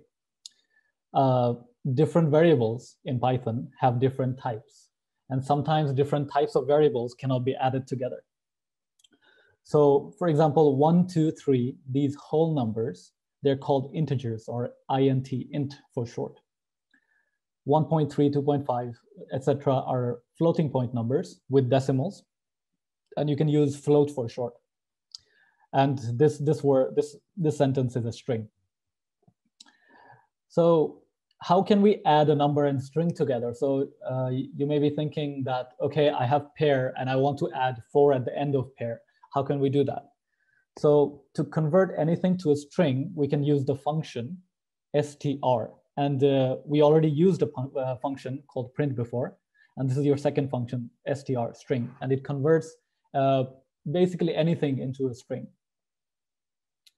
different variables in Python have different types, and sometimes different types of variables cannot be added together. So for example, 1, 2, 3, these whole numbers, they're called integers, or int for short. 1.3, 2.5, etc. are floating point numbers with decimals, and you can use float for short. And this sentence is a string. So how can we add a number and string together? So you may be thinking that, okay, I have pair and I want to add 4 at the end of pair. How can we do that? So to convert anything to a string, we can use the function str. And we already used a function called print before. And this is your second function, str, string. And it converts basically anything into a string.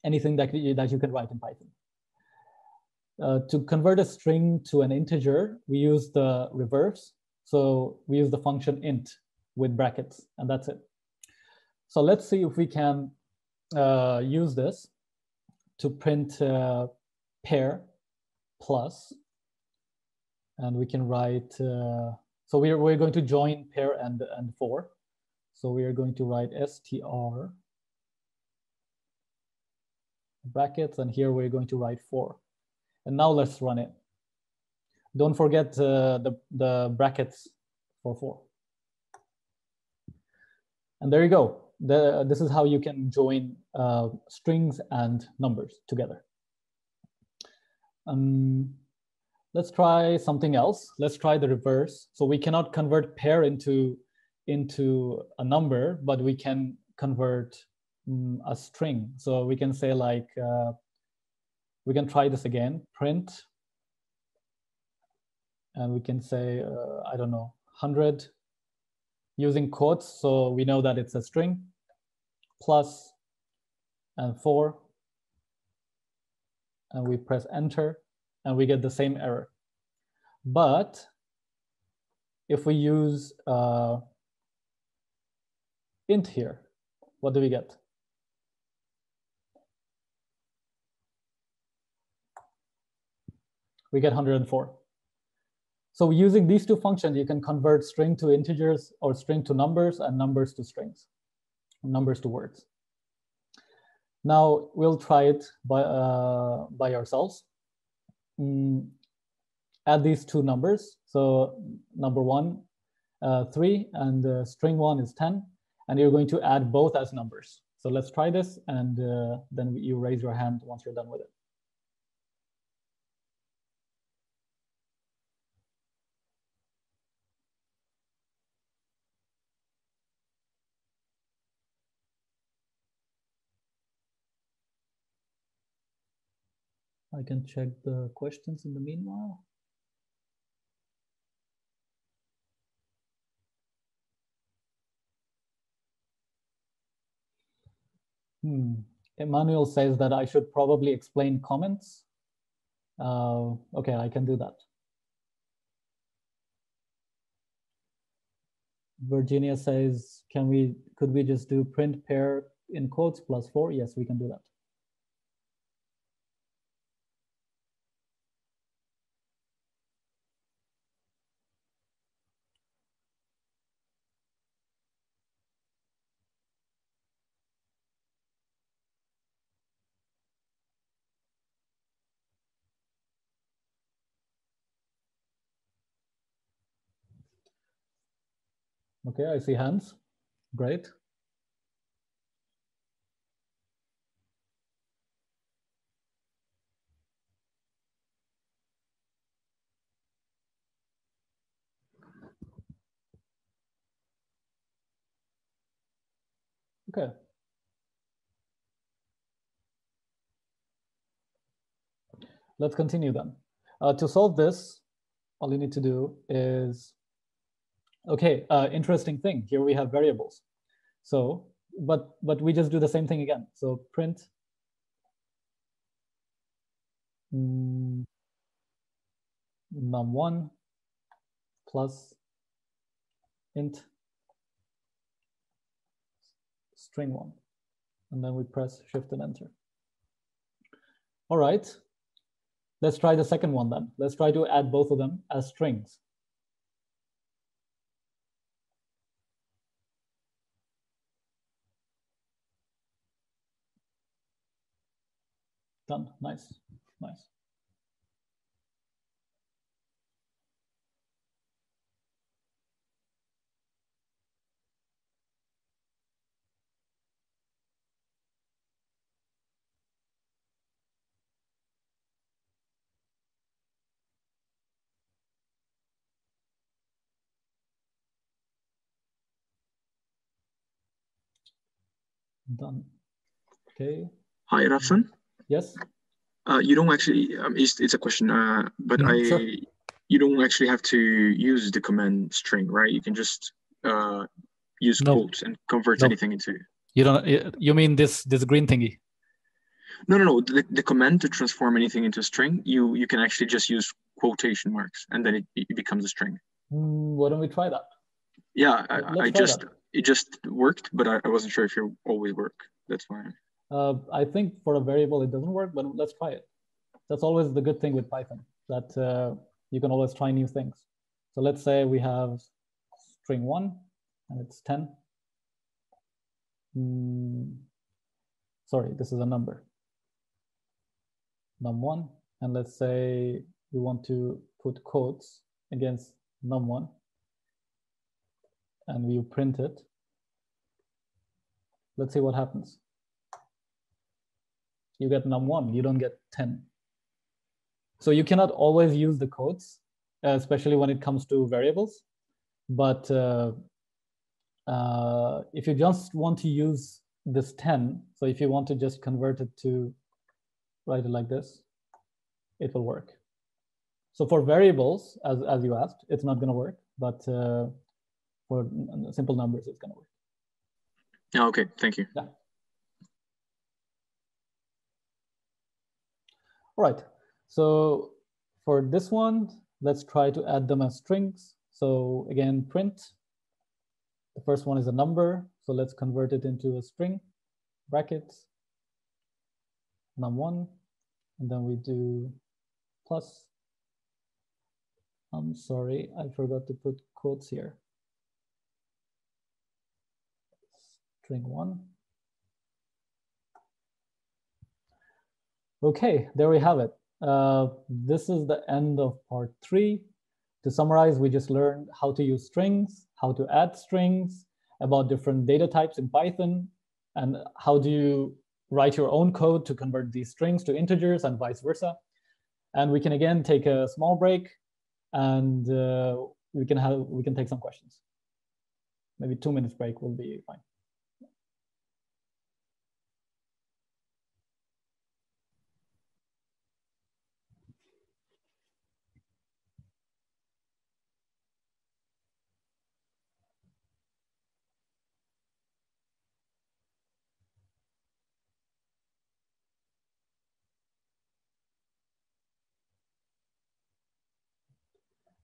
Anything that you can write in Python. To convert a string to an integer, we use the reverse. So we use the function int with brackets, and that's it. So let's see if we can use this to print pair plus, and we can write, so we're going to join pair and 4. So we are going to write str brackets, and here we're going to write 4. And now let's run it. Don't forget the brackets for 4. And there you go. This is how you can join strings and numbers together. Let's try something else. Let's try the reverse. So we cannot convert pair into a number, but we can convert a string. So we can say like, we can try this again, print, and we can say, I don't know, 100 using quotes. So we know that it's a string, plus and 4, and we press enter, and we get the same error. But if we use int here, What do we get? We get 104. So using these two functions, you can convert string to integers or string to numbers and numbers to strings, numbers to words. Now we'll try it by ourselves. Add these two numbers. So number 1, 3, and string 1 is 10. And you're going to add both as numbers. So let's try this, and then you raise your hand once you're done with it. I can check the questions in the meanwhile. Emmanuel says that I should probably explain comments. Okay, I can do that. Virginia says, could we just do print pair in quotes plus 4? Yes, we can do that. Okay, I see hands. Great. Okay. Let's continue then. To solve this, all you need to do is, okay, interesting thing. Here we have variables. So, but we just do the same thing again. So print num1 plus int string 1. And then we press shift and enter. All right. Let's try the second one then. Let's try to add both of them as strings. Done. Nice. Nice. Done. Okay. Hi, Rafsan. Yes. You don't actually. It's a question. But sure. You don't actually have to use the command string, right? You can just use quotes and convert anything into. You don't. You mean this green thingy? No. The command to transform anything into a string, you can actually just use quotation marks, and then it becomes a string. Why don't we try that? Yeah, it just worked, but I wasn't sure if it always work. That's why. I think for a variable it doesn't work, but let's try it. That's always the good thing with Python, that you can always try new things. So let's say we have string 1 and it's 10. Sorry, this is a number. num1, and let's say we want to put quotes against num1, and we print it. Let's see what happens. You get num1, you don't get 10. So you cannot always use the quotes, especially when it comes to variables. But if you just want to use this 10, so if you want to just convert it to write it like this, it will work. So for variables, as you asked, it's not going to work, but for simple numbers, it's going to work. Yeah, okay, thank you. Yeah. All right, so for this one, let's try to add them as strings. So again, print. The first one is a number, So let's convert it into a string, brackets, num1, and then we do plus. I'm sorry, I forgot to put quotes here. String1. Okay, there we have it. This is the end of part 3. To summarize, we just learned how to use strings, how to add strings, about different data types in Python, and how do you write your own code to convert these strings to integers and vice versa. And we can again take a small break, and we can take some questions. Maybe 2 minutes break will be fine.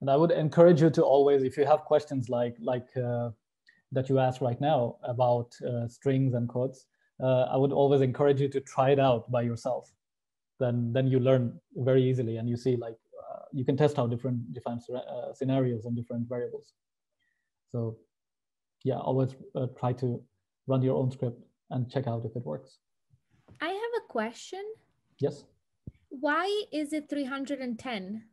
And I would encourage you to always, if you have questions like that you asked right now about strings and quotes, I would always encourage you to try it out by yourself. Then you learn very easily, and you see like you can test out different scenarios and different variables. So yeah, always try to run your own script and check out if it works. I have a question. Yes. Why is it 310?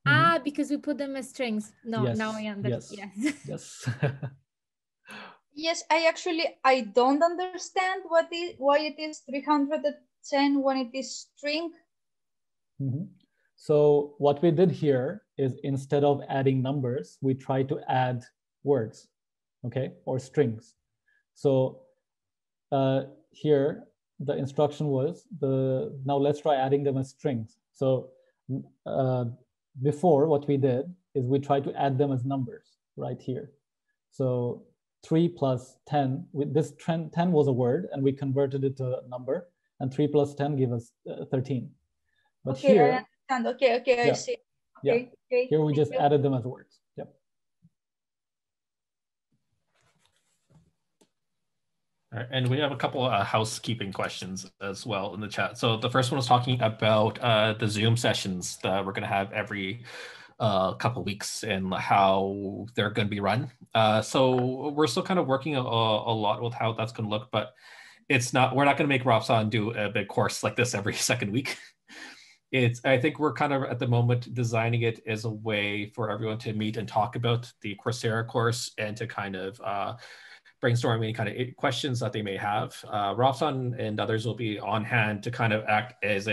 Mm-hmm. Because we put them as strings. No, yes. Now I understand. Yes. Yes. Yes, I don't understand why it is 310 when it is string. Mm-hmm. So what we did here is, instead of adding numbers, we try to add words, okay, or strings. So here the instruction was now let's try adding them as strings. So before, what we did is we tried to add them as numbers right here. So 3 plus 10, this 10 was a word, and we converted it to a number, and 3 plus 10 gave us 13. But okay, here, I understand. Okay, yeah, I see. Okay, here we just added them as words. Yep. All right, and we have a couple of housekeeping questions as well in the chat. So the first one was talking about the Zoom sessions that we're going to have every couple of weeks and how they're going to be run. So we're still kind of working a lot with how that's going to look, but we're not going to make Rafsan do a big course like this every second week. I think we're kind of at the moment designing it as a way for everyone to meet and talk about the Coursera course and to kind of brainstorm any kind of questions that they may have. Rafsan and others will be on hand to kind of act as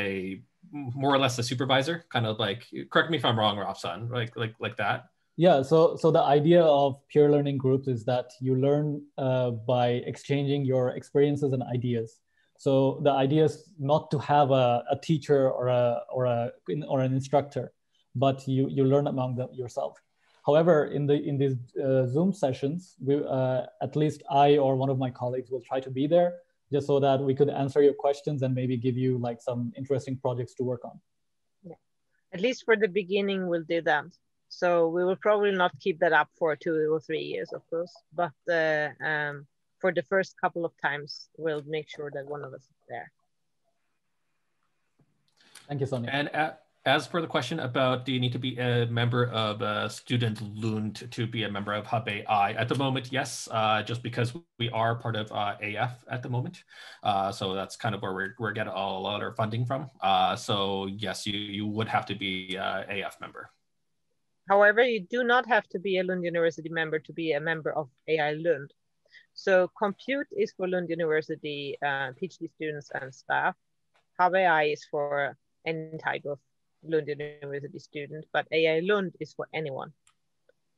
more or less a supervisor, kind of like, correct me if I'm wrong, Rafsan, like that. Yeah, so the idea of peer learning groups is that you learn by exchanging your experiences and ideas. So the idea is not to have a teacher or an instructor, but you learn among yourself. However, in these Zoom sessions, at least I or one of my colleagues will try to be there, just so that we could answer your questions and maybe give you like some interesting projects to work on. Yeah. At least for the beginning, we'll do that. So we will probably not keep that up for 2 or 3 years, of course, but for the first couple of times, we'll make sure that one of us is there. Thank you, Sonia. And as for the question about, do you need to be a member of Student Lund to be a member of Hub AI? At the moment, yes, just because we are part of AF at the moment. So that's kind of where we're getting a lot of our funding from. So yes, you would have to be an AF member. However, you do not have to be a Lund University member to be a member of AI Lund. So COMPUTE is for Lund University PhD students and staff. Hub AI is for any type of Lund University student, but AI Lund is for anyone.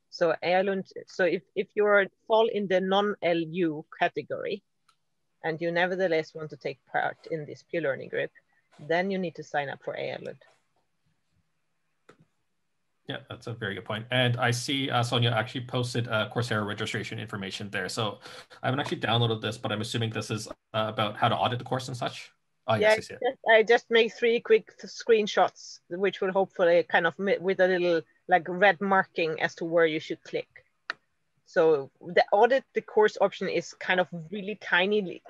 So AI Lund, so if you fall in the non-LU category and you nevertheless want to take part in this peer learning group, then you need to sign up for AI Lund. Yeah, that's a very good point. And I see Sonia actually posted Coursera registration information there. So I haven't actually downloaded this, but I'm assuming this is about how to audit the course and such. Oh, yeah, yes, I see it. I just made 3 quick screenshots, which will hopefully kind of with a little like red marking as to where you should click. So the audit the course option is kind of really tiny,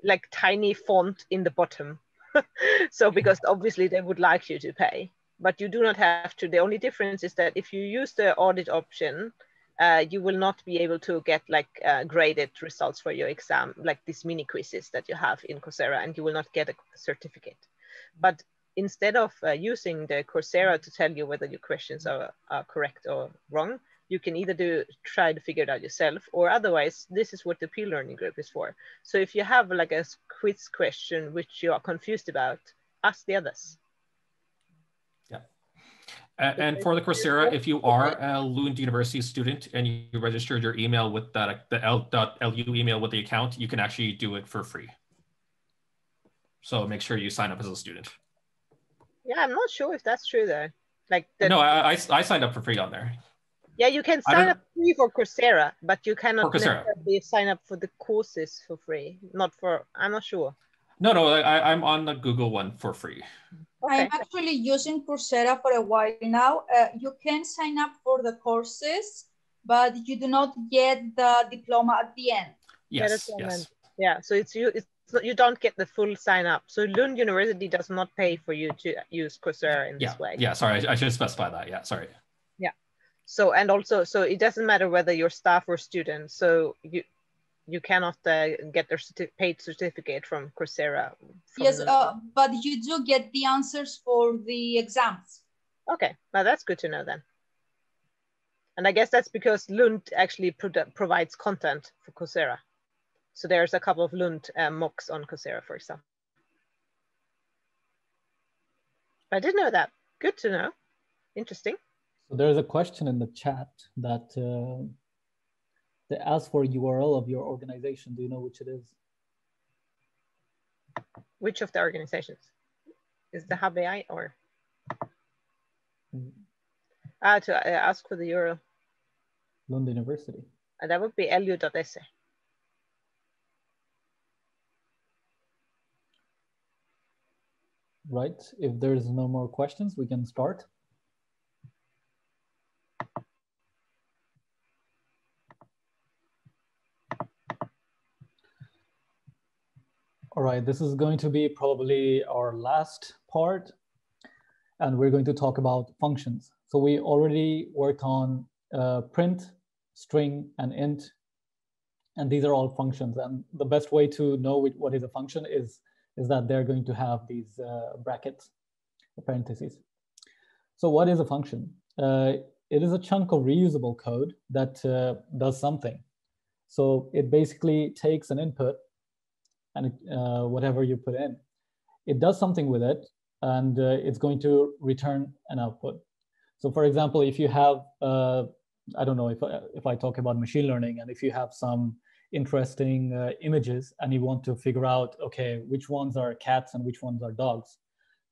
like tiny font in the bottom. So because obviously they would like you to pay, but you do not have to. The only difference is that if you use the audit option, you will not be able to get like graded results for your exam, like these mini quizzes that you have in Coursera, and you will not get a certificate. But instead of using the Coursera to tell you whether your questions are correct or wrong, you can either try to figure it out yourself, or otherwise, this is what the peer learning group is for. So if you have like a quiz question which you are confused about, ask the others. Yeah. And for the Coursera, if you are a Lund University student and you registered your email with that, the L.lu email with the account, you can actually do it for free. So make sure you sign up as a student. Yeah, I'm not sure if that's true though. Like no, I signed up for free on there. Yeah, you can sign up free for Coursera, but you cannot necessarily sign up for the courses for free. Not for, I'm not sure. No, I'm on the Google one for free. Okay. I'm actually using Coursera for a while now. You can sign up for the courses, but you do not get the diploma at the end. Yes, yes. Yeah, so you don't get the full sign up. So Lund University does not pay for you to use Coursera in this way. Yeah, sorry, I should specify that. Yeah, sorry. Yeah. So, and also, so it doesn't matter whether you're staff or student. So you cannot get their paid certificate from Coursera. Yes, but you do get the answers for the exams. Okay, now that's good to know then. And I guess that's because Lund actually provides content for Coursera. So there's a couple of Lund mocks on Coursera, for example. I didn't know that. Good to know. Interesting. So there's a question in the chat that they ask for URL of your organization. Do you know which it is? Which of the organizations? Is the Hub AI or? To ask for the URL. Lund University. That would be lu.se. Right. If there's no more questions, we can start. All right, this is going to be probably our last part, and we're going to talk about functions. So we already worked on print, string, and int, and these are all functions. And the best way to know what is a function is that they're going to have these brackets, parentheses. So what is a function? It is a chunk of reusable code that does something. So it basically takes an input and whatever you put in, it does something with it, and it's going to return an output. So for example, if you have, I don't know if I talk about machine learning, and if you have some interesting images and you want to figure out, okay, which ones are cats and which ones are dogs.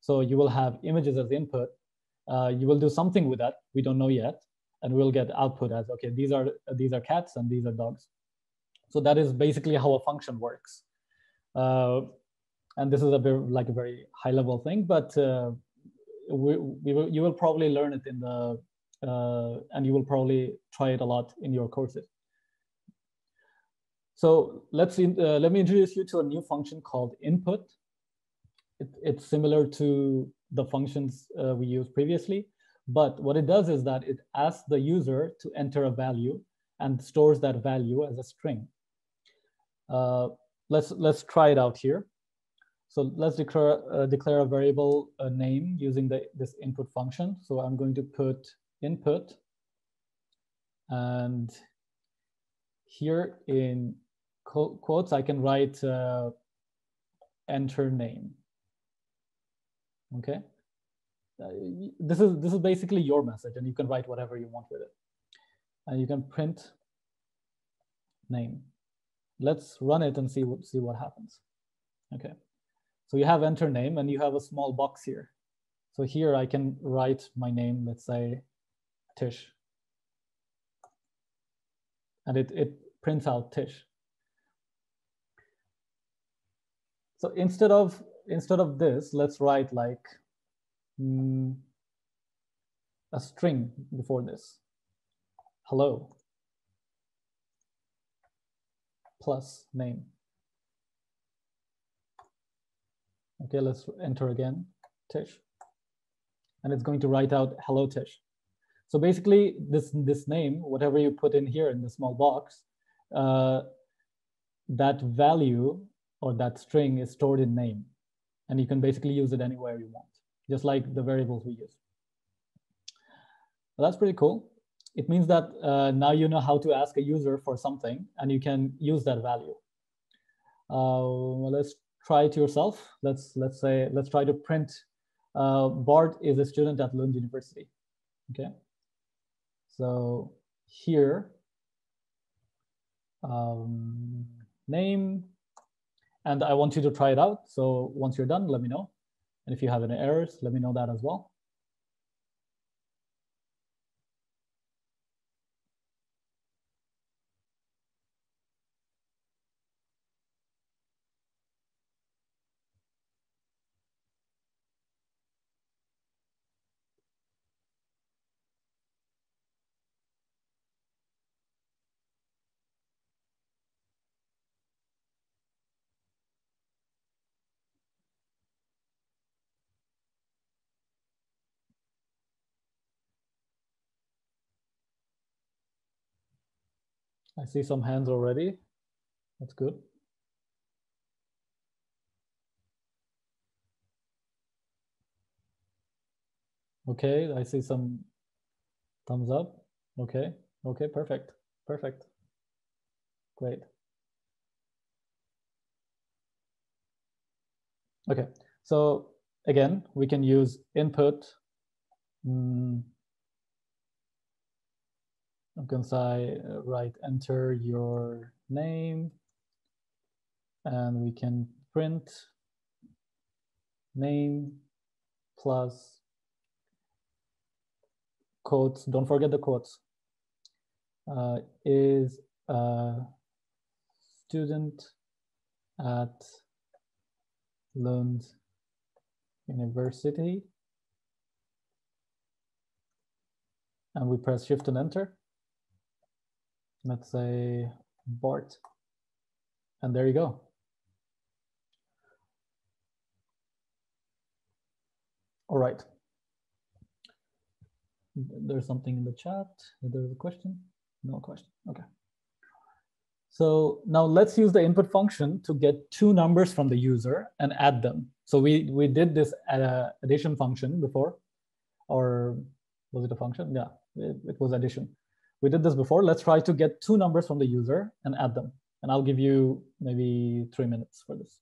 So you will have images as input. You will do something with that. We don't know yet. And we'll get output as, okay, these are cats and these are dogs. So that is basically how a function works. And this is a very high level thing, but you will probably learn it in the, and you will probably try it a lot in your courses. So let me introduce you to a new function called input. It's similar to the functions we used previously, but what it does is that it asks the user to enter a value and stores that value as a string. Let's try it out here. So let's declare a variable name using this input function. So I'm going to put input, and here in quotes I can write enter name. Okay, this is basically your message, and you can write whatever you want with it, and you can print name. Let's run it and see what happens. Okay, so you have enter name, and you have a small box here. So here I can write my name, let's say Tish, and it prints out Tish. So instead of this, let's write like a string before this. Hello. plus name. Okay, let's enter again, Tish. And it's going to write out hello, Tish. So basically, this name, whatever you put in here in the small box, that value or that string is stored in name. And you can basically use it anywhere you want, just like the variables we use. Well, that's pretty cool. It means that now you know how to ask a user for something, and you can use that value. Well, let's try it yourself. Let's try to print Bart is a student at Lund University. Okay. So here, name, and I want you to try it out. So once you're done, let me know. And if you have any errors, let me know that as well. I see some hands already. That's good. Okay, I see some thumbs up. Okay, okay, perfect, perfect. Great. Okay, so again, we can use input. I'm going to say, enter your name, and we can print name plus quotes. Don't forget the quotes. Is a student at Lund University, and we press Shift and Enter. Let's say Bart, and there you go. All right. There's something in the chat. There's a question? No question. Okay. So now let's use the input function to get two numbers from the user and add them. So we did this addition function before, or was it a function? Yeah, it was addition. We did this before. Let's try to get two numbers from the user and add them. And I'll give you maybe 3 minutes for this.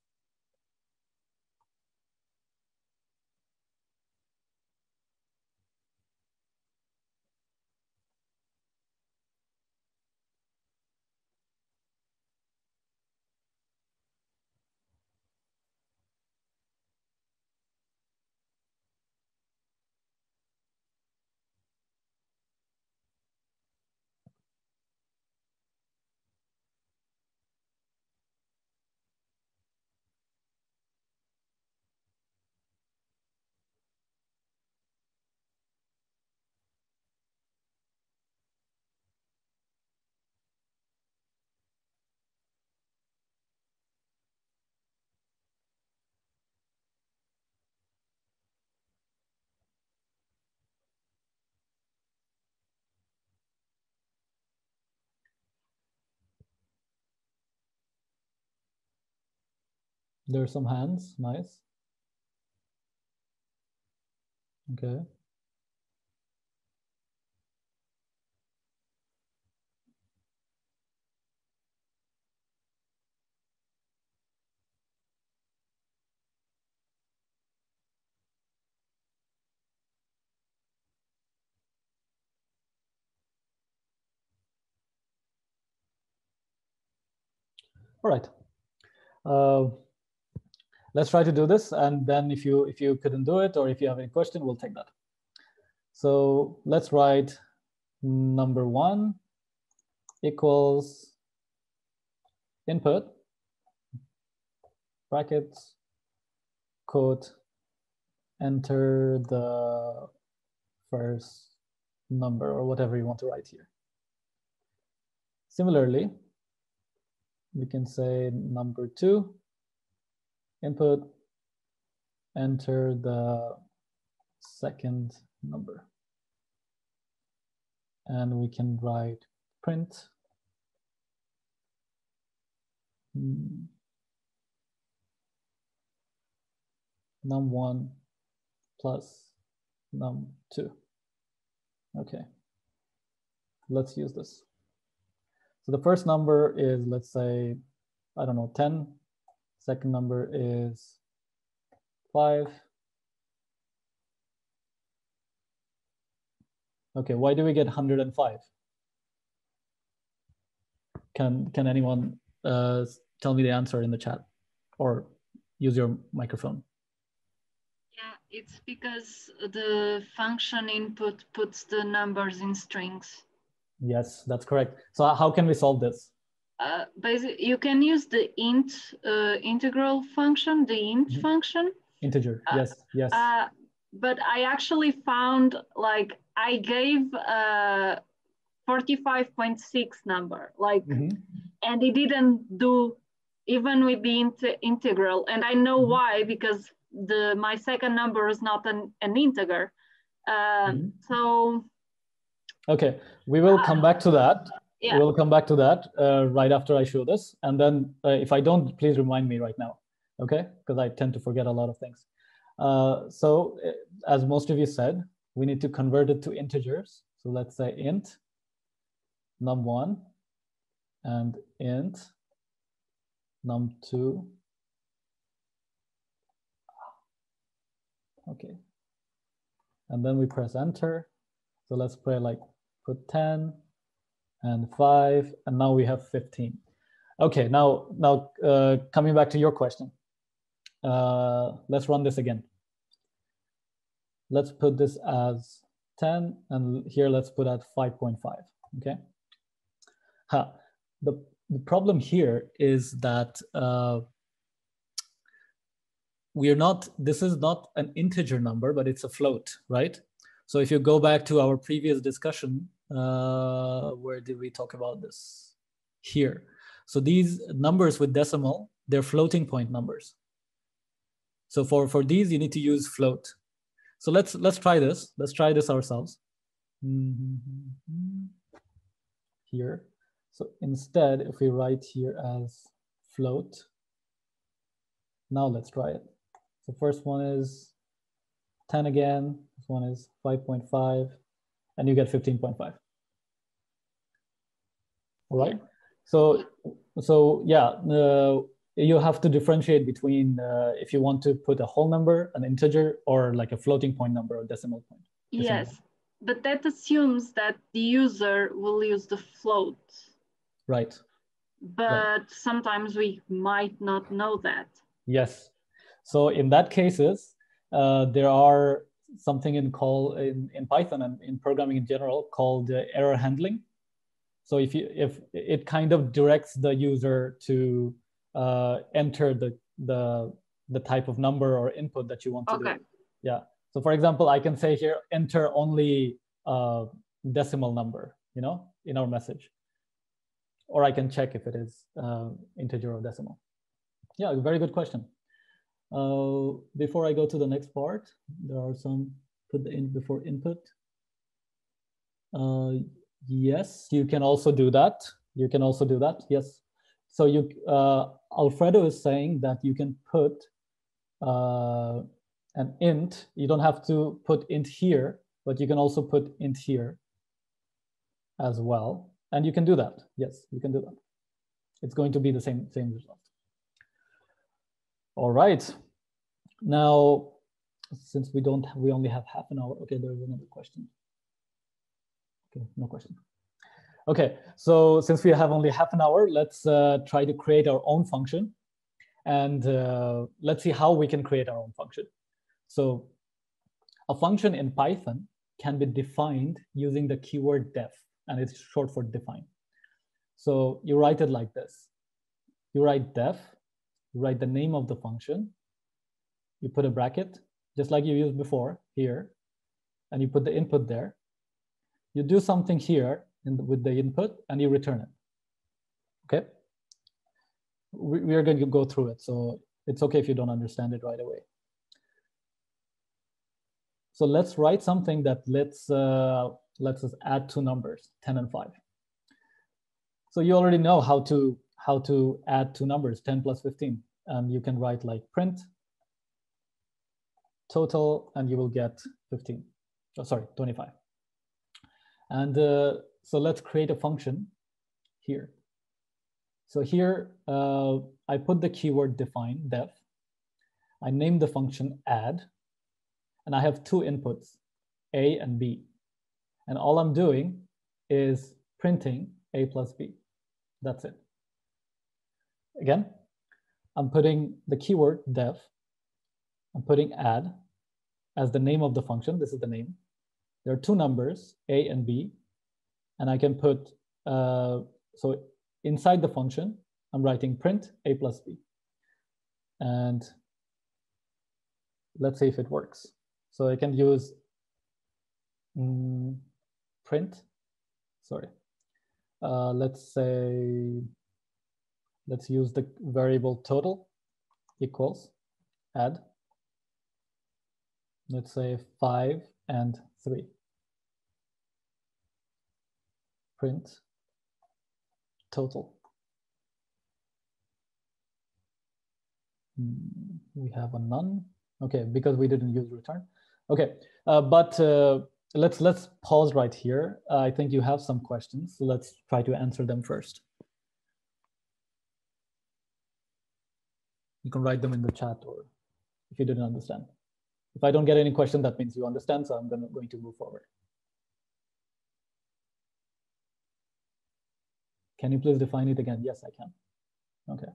There are some hands, nice. Okay. All right. Let's try to do this, and then if you couldn't do it, or if you have any question, we'll take that. So let's write number 1 equals input brackets quote, enter the first number or whatever you want to write here. Similarly, we can say number 2, input, enter the second number. And we can write print num1 plus num2. Okay, let's use this. So the first number is, let's say, I don't know, 10. Second number is 5. Okay, why do we get 105? Can anyone tell me the answer in the chat, or use your microphone? Yeah, it's because the function input puts the numbers in strings. Yes, that's correct. So how can we solve this? Basically, you can use the int integral function, the int function. Integer, yes, yes. But I actually found, like, I gave 45.6 number, like, and it didn't do even with the integral. And I know why, because my second number is not an integer. So. Okay, we will come back to that. Yeah. We'll come back to that right after I show this. And then if I don't, please remind me right now, okay? Because I tend to forget a lot of things. So as most of you said, we need to convert it to integers. So let's say int num1 and int num2. Okay. And then we press enter. So let's put 10 and 5, and now we have 15. Okay, now coming back to your question. Let's run this again. Let's put this as 10, and here let's put at 5.5, okay? The problem here is that this is not an integer number, but it's a float, right? So if you go back to our previous discussion, where did we talk about this? Here. So these numbers with decimal, they're floating point numbers. So for these, you need to use float. So let's try this. Let's try this ourselves. Here. So instead, if we write here as float, now let's try it. So first one is 10 again. This one is 5.5, and you get 15.5. All right. So yeah, you have to differentiate between if you want to put a whole number, an integer, or like a floating point number or decimal point. Yes, but that assumes that the user will use the float. Right. But sometimes we might not know that. Yes. So in that cases, there are something in Python and in programming in general called error handling. So if it kind of directs the user to enter the type of number or input that you want to do. Yeah. So for example, I can say here, enter only decimal number, in our message. Or I can check if it is integer or decimal. Yeah, very good question. Before I go to the next part, there are some put the in before input. Yes, you can also do that. You can also do that. Yes. So Alfredo is saying that you can put an int. You don't have to put int here, but you can also put int here as well. And you can do that. Yes, you can do that. It's going to be the same result. All right. Now, since we only have half an hour. Okay, there's another question. Okay, no question. Okay, so since we have only half an hour, let's try to create our own function. And let's see how we can create our own function. So a function in Python can be defined using the keyword def, and it's short for define. So you write it like this. You write def, you write the name of the function, you put a bracket, just like you used before here, and you put the input there. You do something here with the input, and you return it. Okay? we are going to go through it, so it's okay if you don't understand it right away. So let's write something that lets us add two numbers, 10 and 5. So you already know how to add two numbers, 10 plus 15, and you can write like print total, and you will get 15. Oh, sorry, 25. And so let's create a function here. So here I put the keyword define def. I name the function add, and I have two inputs, A and B. And all I'm doing is printing A plus B. That's it. Again, I'm putting the keyword def. I'm putting add as the name of the function. This is the name. There are two numbers, A and B. And I can put, so inside the function, I'm writing print A plus B. And let's see if it works. So I can use print, sorry. Let's use the variable total equals add. Let's say 5 and 3. Print total. We have a none. Okay, because we didn't use return. Okay, but let's pause right here. I think you have some questions, so let's try to answer them first. You can write them in the chat, or if you didn't understand. If I don't get any question, that means you understand, so I'm going to move forward. Can you please define it again? Yes, I can. Okay.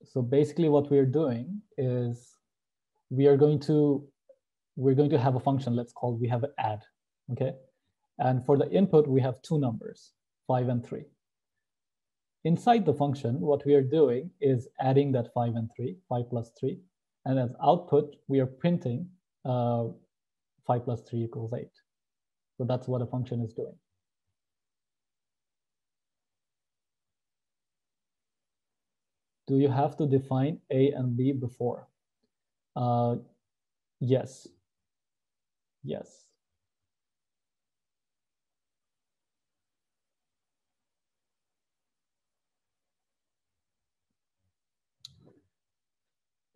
So basically what we're doing is we're going to have a function, let's call we have an add, okay? And for the input, we have two numbers, 5 and 3. Inside the function, what we are doing is adding that 5 and 3, 5 plus 3. And as output, we are printing 5 plus 3 equals 8. So that's what a function is doing. Do you have to define A and B before? Yes. Yes.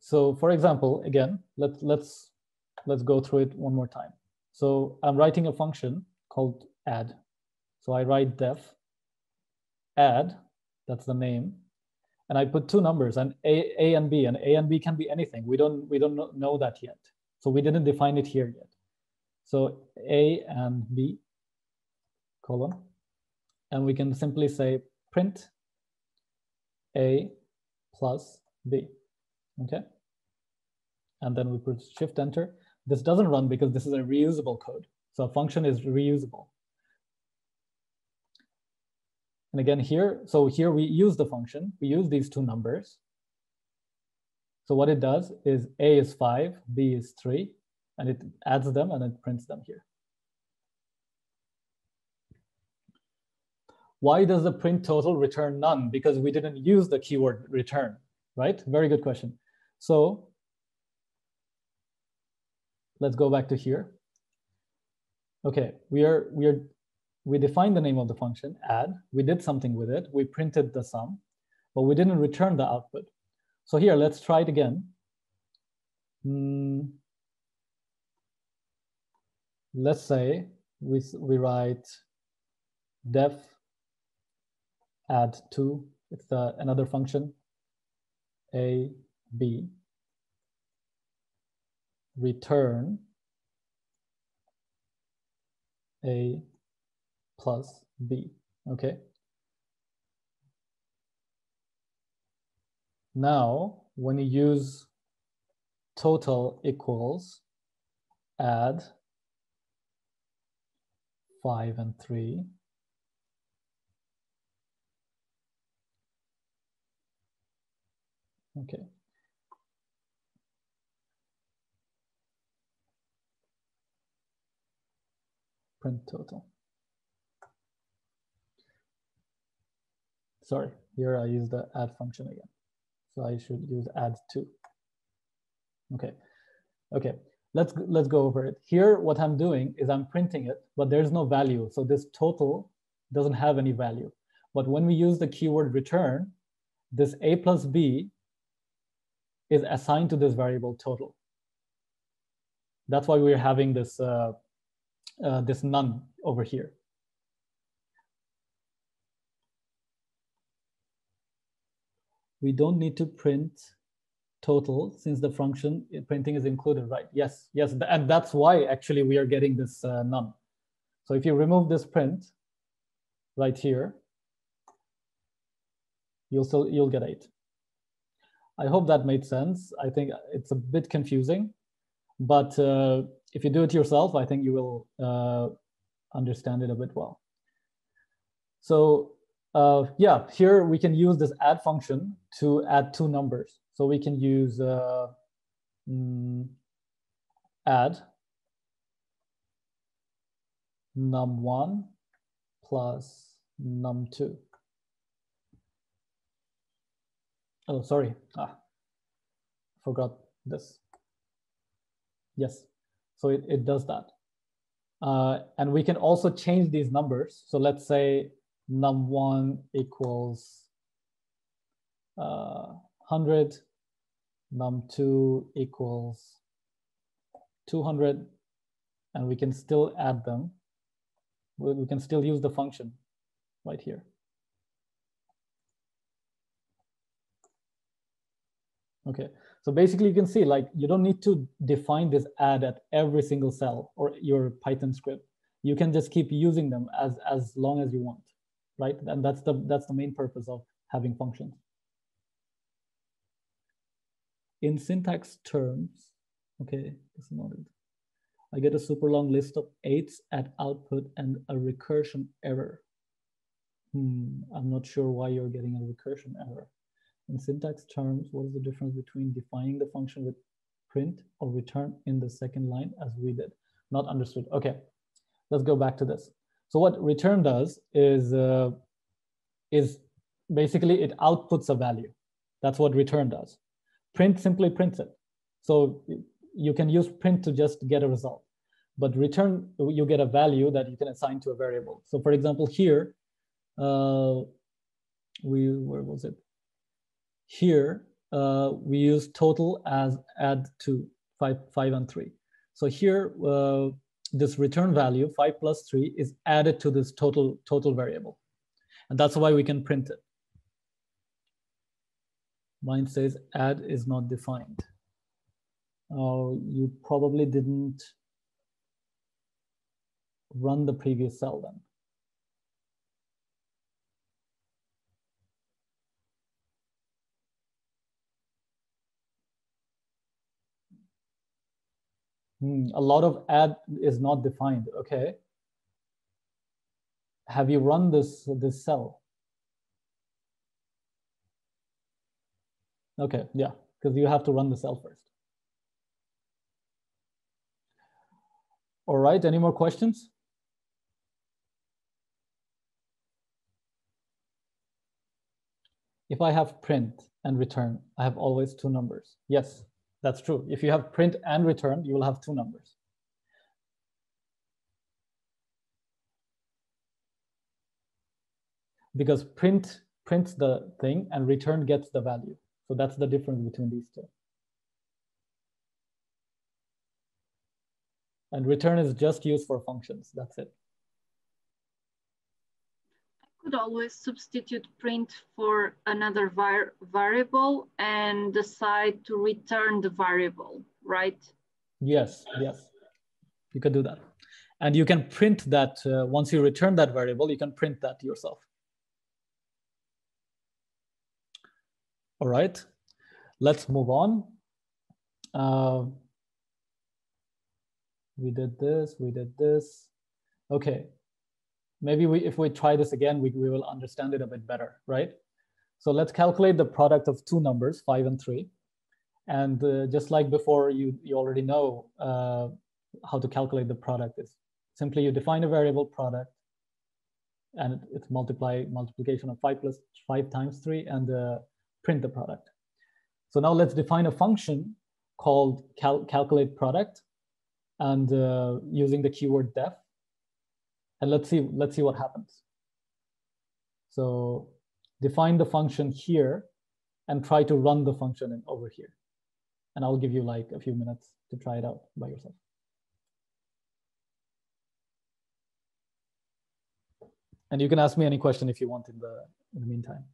So for example, again, let's go through it one more time. So I'm writing a function called add. So I write def add, that's the name, and I put two numbers, and A and B, and A and B can be anything. We don't know that yet. So we didn't define it here yet. So A and B, colon, and we can simply say print A plus B, okay? And then we put shift enter. This doesn't run because this is a reusable code. So a function is reusable. And again here, so here we use the function, we use these two numbers. So what it does is A is 5, B is 3, and it adds them and it prints them here. Why does the print total return none? Because we didn't use the keyword return, right? Very good question. So let's go back to here. Okay, we defined the name of the function, add. We did something with it. We printed the sum, but we didn't return the output. So here, let's try it again. Let's say we write def add to, it's another function, A, B, return A plus B, okay? Now, when you use total equals add 5 and 3, okay. Print total. Sorry, here I use the add function again. So I should use add to. Okay, okay. Let's go over it. Here, what I'm doing is I'm printing it, but there's no value. So this total doesn't have any value. But when we use the keyword return, this a plus b is assigned to this variable total. That's why we're having this this none over here. We don't need to print total since the function printing is included, right? Yes, yes, and that's why actually we are getting this none. So if you remove this print right here, you'll get 8. I hope that made sense. I think it's a bit confusing, but if you do it yourself, I think you will understand it a bit well. So yeah, here we can use this add function to add 2 numbers. So we can use add num1 plus num2. Oh, sorry, forgot this. Yes, so it does that. And we can also change these numbers. So let's say num1 equals 100, num2 equals 200, and we can still add them. We can still use the function right here. Okay, so basically you can see, like, you don't need to define this add at every single cell or your Python script. You can just keep using them as long as you want, right? And that's the main purpose of having functions. In syntax terms, okay, this is not it. I get a super long list of 8s at output and a recursion error. I'm not sure why you're getting a recursion error. In syntax terms, what is the difference between defining the function with print or return in the second line as we did? Not understood. Okay, let's go back to this. So what return does is basically it outputs a value. That's what return does. Print simply prints it. So you can use print to just get a result. But return, you get a value that you can assign to a variable. So for example, here, where was it? Here, we use total as add to 5 and 3. So here, this return value, 5 plus 3, is added to this total variable. And that's why we can print it. Mine says add is not defined. You probably didn't run the previous cell then. A lot of add is not defined. Okay. Have you run this cell? Okay, yeah, because you have to run the cell first. All right, any more questions? If I have print and return, I have always 2 numbers. Yes, that's true. If you have print and return, you will have 2 numbers. Because print prints the thing and return gets the value. So that's the difference between these 2. And return is just used for functions. That's it. I could always substitute print for another variable and decide to return the variable, right? Yes, yes. You can do that. And you can print that, once you return that variable, you can print that yourself. All right, let's move on. We did this, we did this. Okay, maybe if we try this again, we will understand it a bit better, right? So let's calculate the product of 2 numbers, 5 and 3. And just like before, you already know how to calculate the product. Is simply you define a variable product, and it's multiplication of 5 plus 5 times 3, and print the product. So now let's define a function called calculate product, and using the keyword def, and let's see what happens. So define the function here and try to run the function over here. And I'll give you like a few minutes to try it out by yourself. And you can ask me any question if you want in the meantime.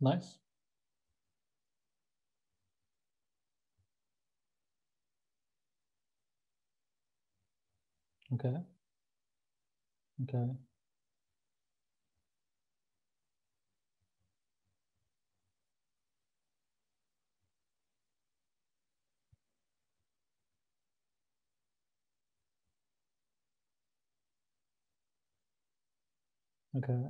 Nice. Okay. Okay. Okay.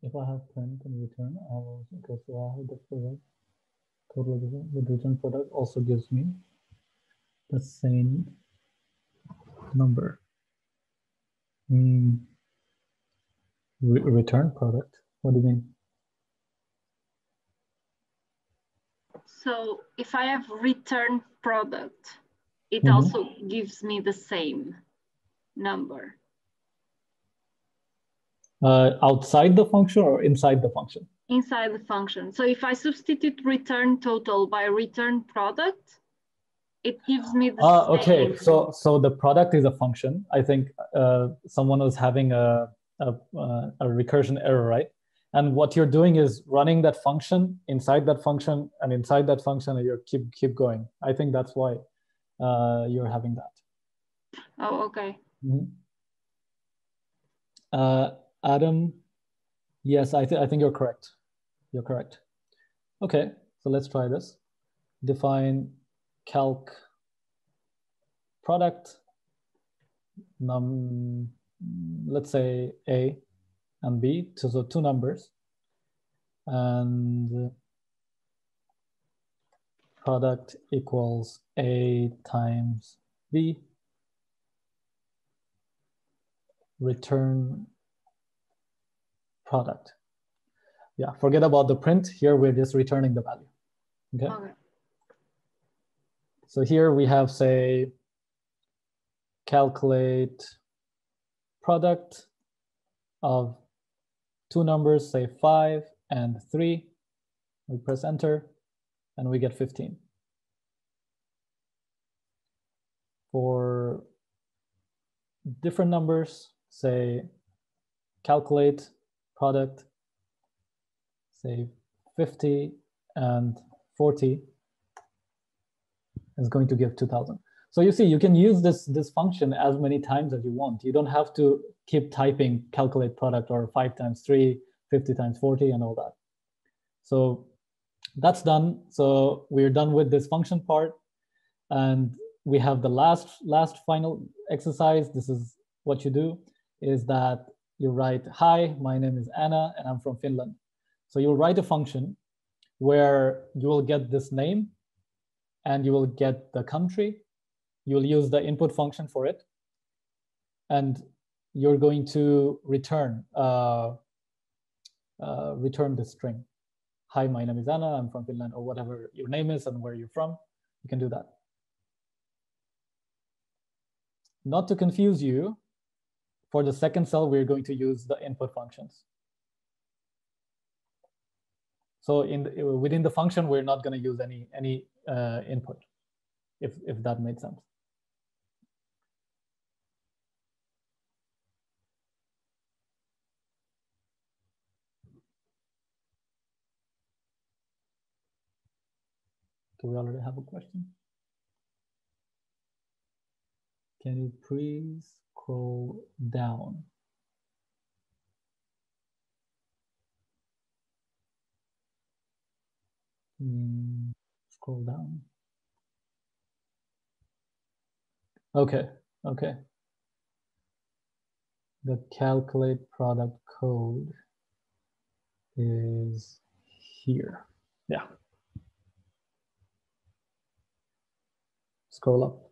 If I have print and return, I will go to the product. Total the return product also gives me the same number. Return product. What do you mean? So if I have return product, it also gives me the same number. Outside the function or inside the function? Inside the function. So if I substitute return total by return product, it gives me the same. Okay. So the product is a function. I think someone was having a recursion error, right? And what you're doing is running that function inside that function and inside that function, and you keep going. I think that's why you're having that. Oh, okay. Adam, yes, I think you're correct. You're correct. Okay, so let's try this. Define calc product, let's say A and B, so two numbers, and product equals A times B, return product. Yeah, forget about the print. Here we're just returning the value. Okay. So here we have, say, calculate product of two numbers, say 5 and 3. We press enter and we get 15. For different numbers, say calculate product, say 50 and 40 is going to give 2000. So you see, you can use this function as many times as you want. You don't have to keep typing calculate product or 5 times 3, 50 times 40 and all that. So that's done. So we're done with this function part. And we have the last final exercise. This is what you do, is that you write, hi, my name is Anna, and I'm from Finland. So you'll write a function where you will get this name, and you will get the country. You'll use the input function for it. And you're going to return the string. Hi, my name is Anna, I'm from Finland, or whatever your name is and where you're from. You can do that. Not to confuse you, for the second cell, we're going to use the input functions. So within the function, we're not going to use any input, if that made sense. Do we already have a question? Can you please scroll down? Scroll down. Okay. The calculate product code is here. Yeah. Scroll up.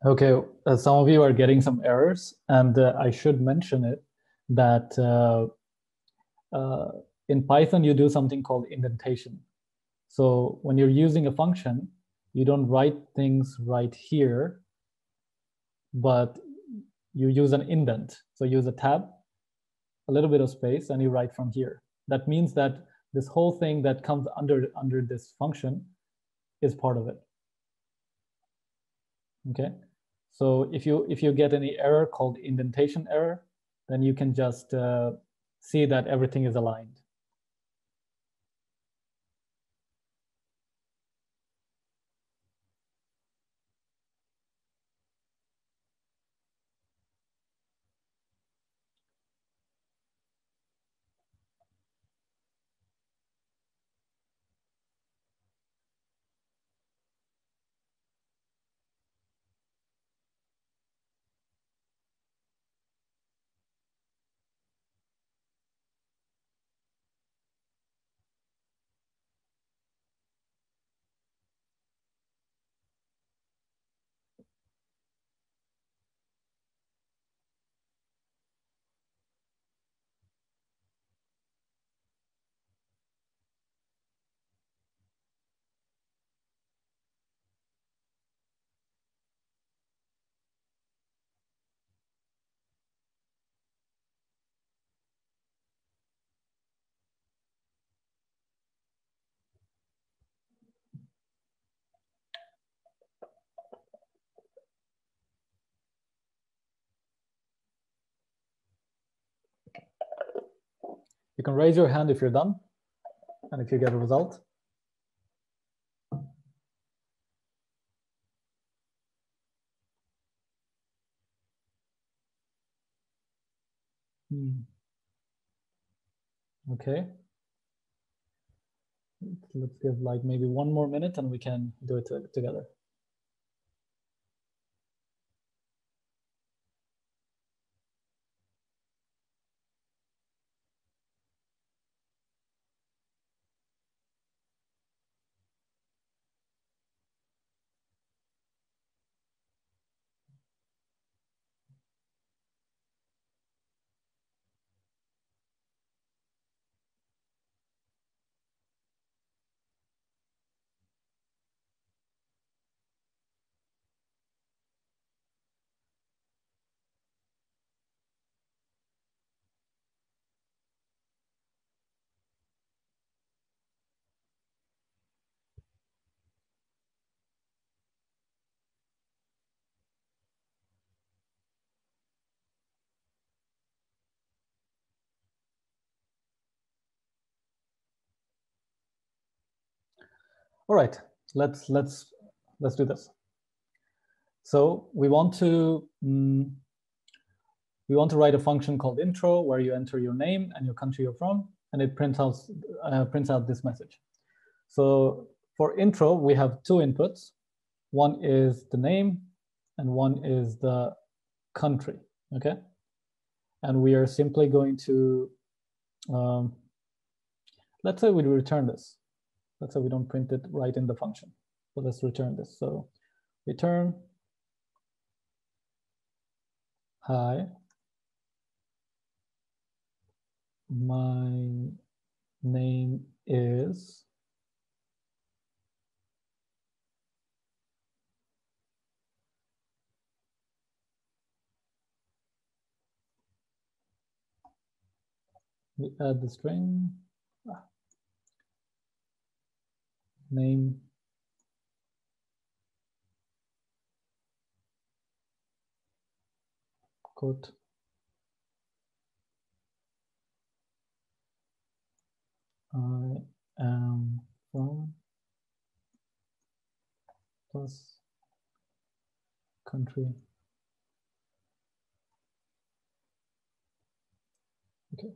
Okay, some of you are getting some errors, and I should mention it that in Python you do something called indentation. So when you're using a function, you don't write things right here, but you use an indent. So use a tab, a little bit of space, and you write from here. That means that this whole thing that comes under this function is part of it. Okay. So if you get any error called indentation error, then you can just see that everything is aligned. You can raise your hand if you're done and if you get a result. Okay. Let's give like maybe 1 more minute and we can do it together. All right, let's do this. So we want to write a function called intro where you enter your name and your country you're from, and it prints out this message. So for intro, we have 2 inputs. One is the name and one is the country, okay? And we are simply going to, let's say we return this. Let's say we don't print it right in the function. So let's return this. So return, hi, my name is, we add the string, name, quote, I am from plus country. Okay,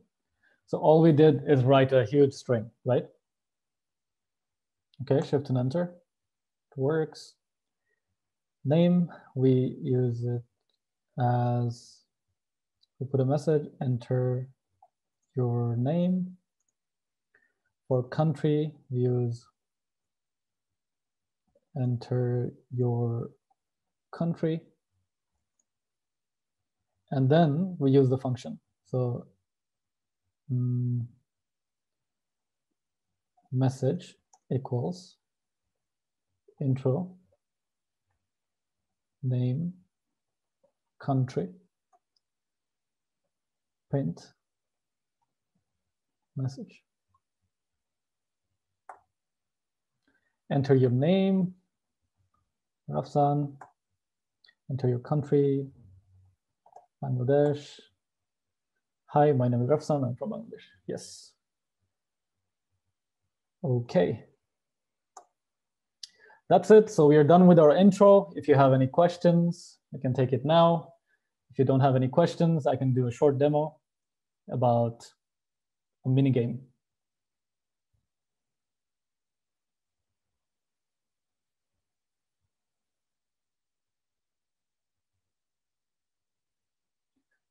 so all we did is write a huge string, right? Okay, shift and enter, it works. Name, we use it as, we put a message, enter your name. For country, we use enter your country. And then we use the function. So message equals intro, name, country, print, message. Enter your name, Rafsan, enter your country, Bangladesh. Hi, my name is Rafsan, I'm from Bangladesh. Yes. Okay. That's it. So we are done with our intro. If you have any questions, I can take it now. If you don't have any questions, I can do a short demo about a mini game.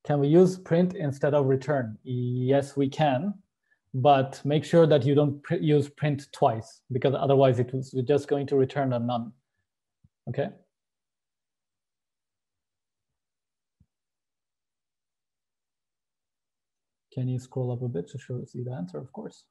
Can we use print instead of return? Yes, we can, but make sure that you don't use print twice, because otherwise it was just going to return a none. Okay. Can you scroll up a bit to see the answer, of course?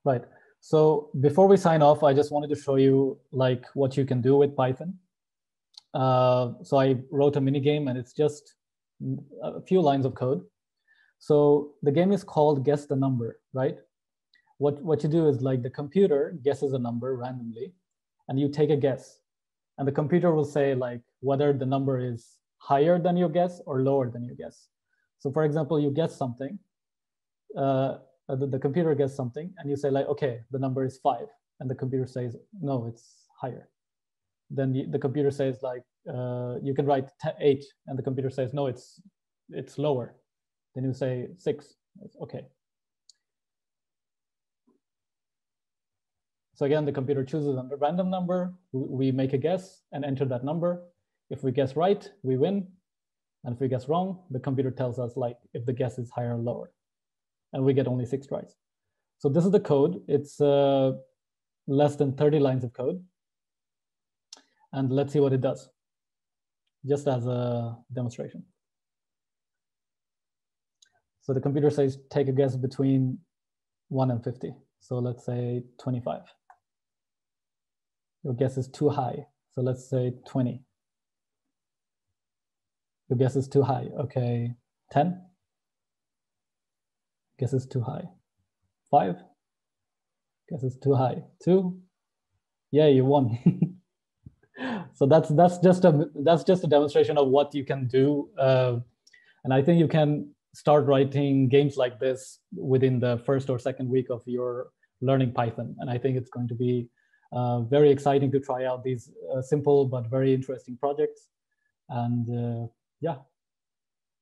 Right. So before we sign off, I just wanted to show you like what you can do with Python. So I wrote a mini game, and it's just a few lines of code. So the game is called Guess the Number, right? What you do is, like, the computer guesses a number randomly, and you take a guess. And the computer will say, like, whether the number is higher than your guess or lower than your guess. So for example, you guess something, the computer guesses something, and you say, like, okay, the number is 5. And the computer says, no, it's higher. Then the computer says, like, you can write 8, and the computer says, no, it's lower. Then you say 6. It's okay. So again, the computer chooses a random number. We make a guess and enter that number. If we guess right, we win. And if we guess wrong, the computer tells us, like, if the guess is higher or lower. And we get only 6 tries. So this is the code. It's less than 30 lines of code. And let's see what it does, just as a demonstration. So the computer says, take a guess between 1 and 50. So let's say 25. Your guess is too high. So let's say 20. Your guess is too high. Okay, 10. Guess is too high. 5. Guess is too high. 2. Yeah, you won. So that's just a demonstration of what you can do, and I think you can start writing games like this within the first or second week of your learning Python. And I think it's going to be very exciting to try out these simple but very interesting projects. And yeah,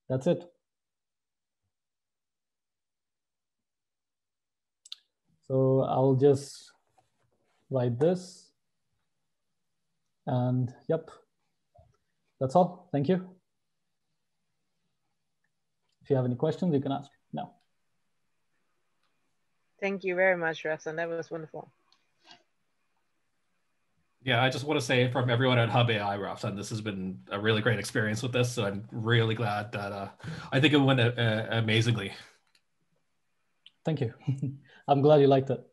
that's it. So I'll just write this. And yep, that's all. Thank you. If you have any questions, you can ask now. Thank you very much, Rafsan. That was wonderful. Yeah, I just want to say from everyone at Hub AI, Rafsan, this has been a really great experience with this. So I'm really glad that I think it went amazingly. Thank you. I'm glad you liked it.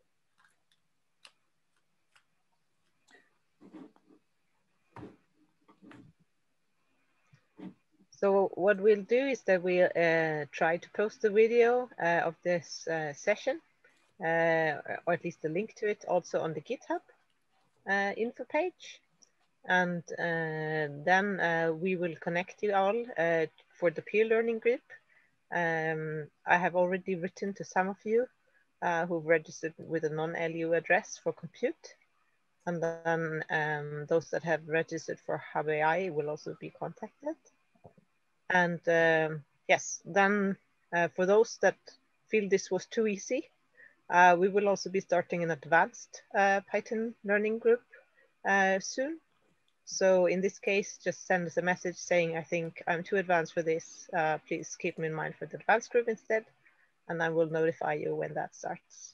So what we'll do is that we'll try to post the video of this session, or at least the link to it, also on the GitHub info page. And then we will connect you all for the peer learning group. I have already written to some of you who've registered with a non-LU address for Compute. And then those that have registered for Hub AI will also be contacted. And yes, then for those that feel this was too easy, we will also be starting an advanced Python learning group soon. So in this case, just send us a message saying, I think I'm too advanced for this. Please keep me in mind for the advanced group instead. And I will notify you when that starts.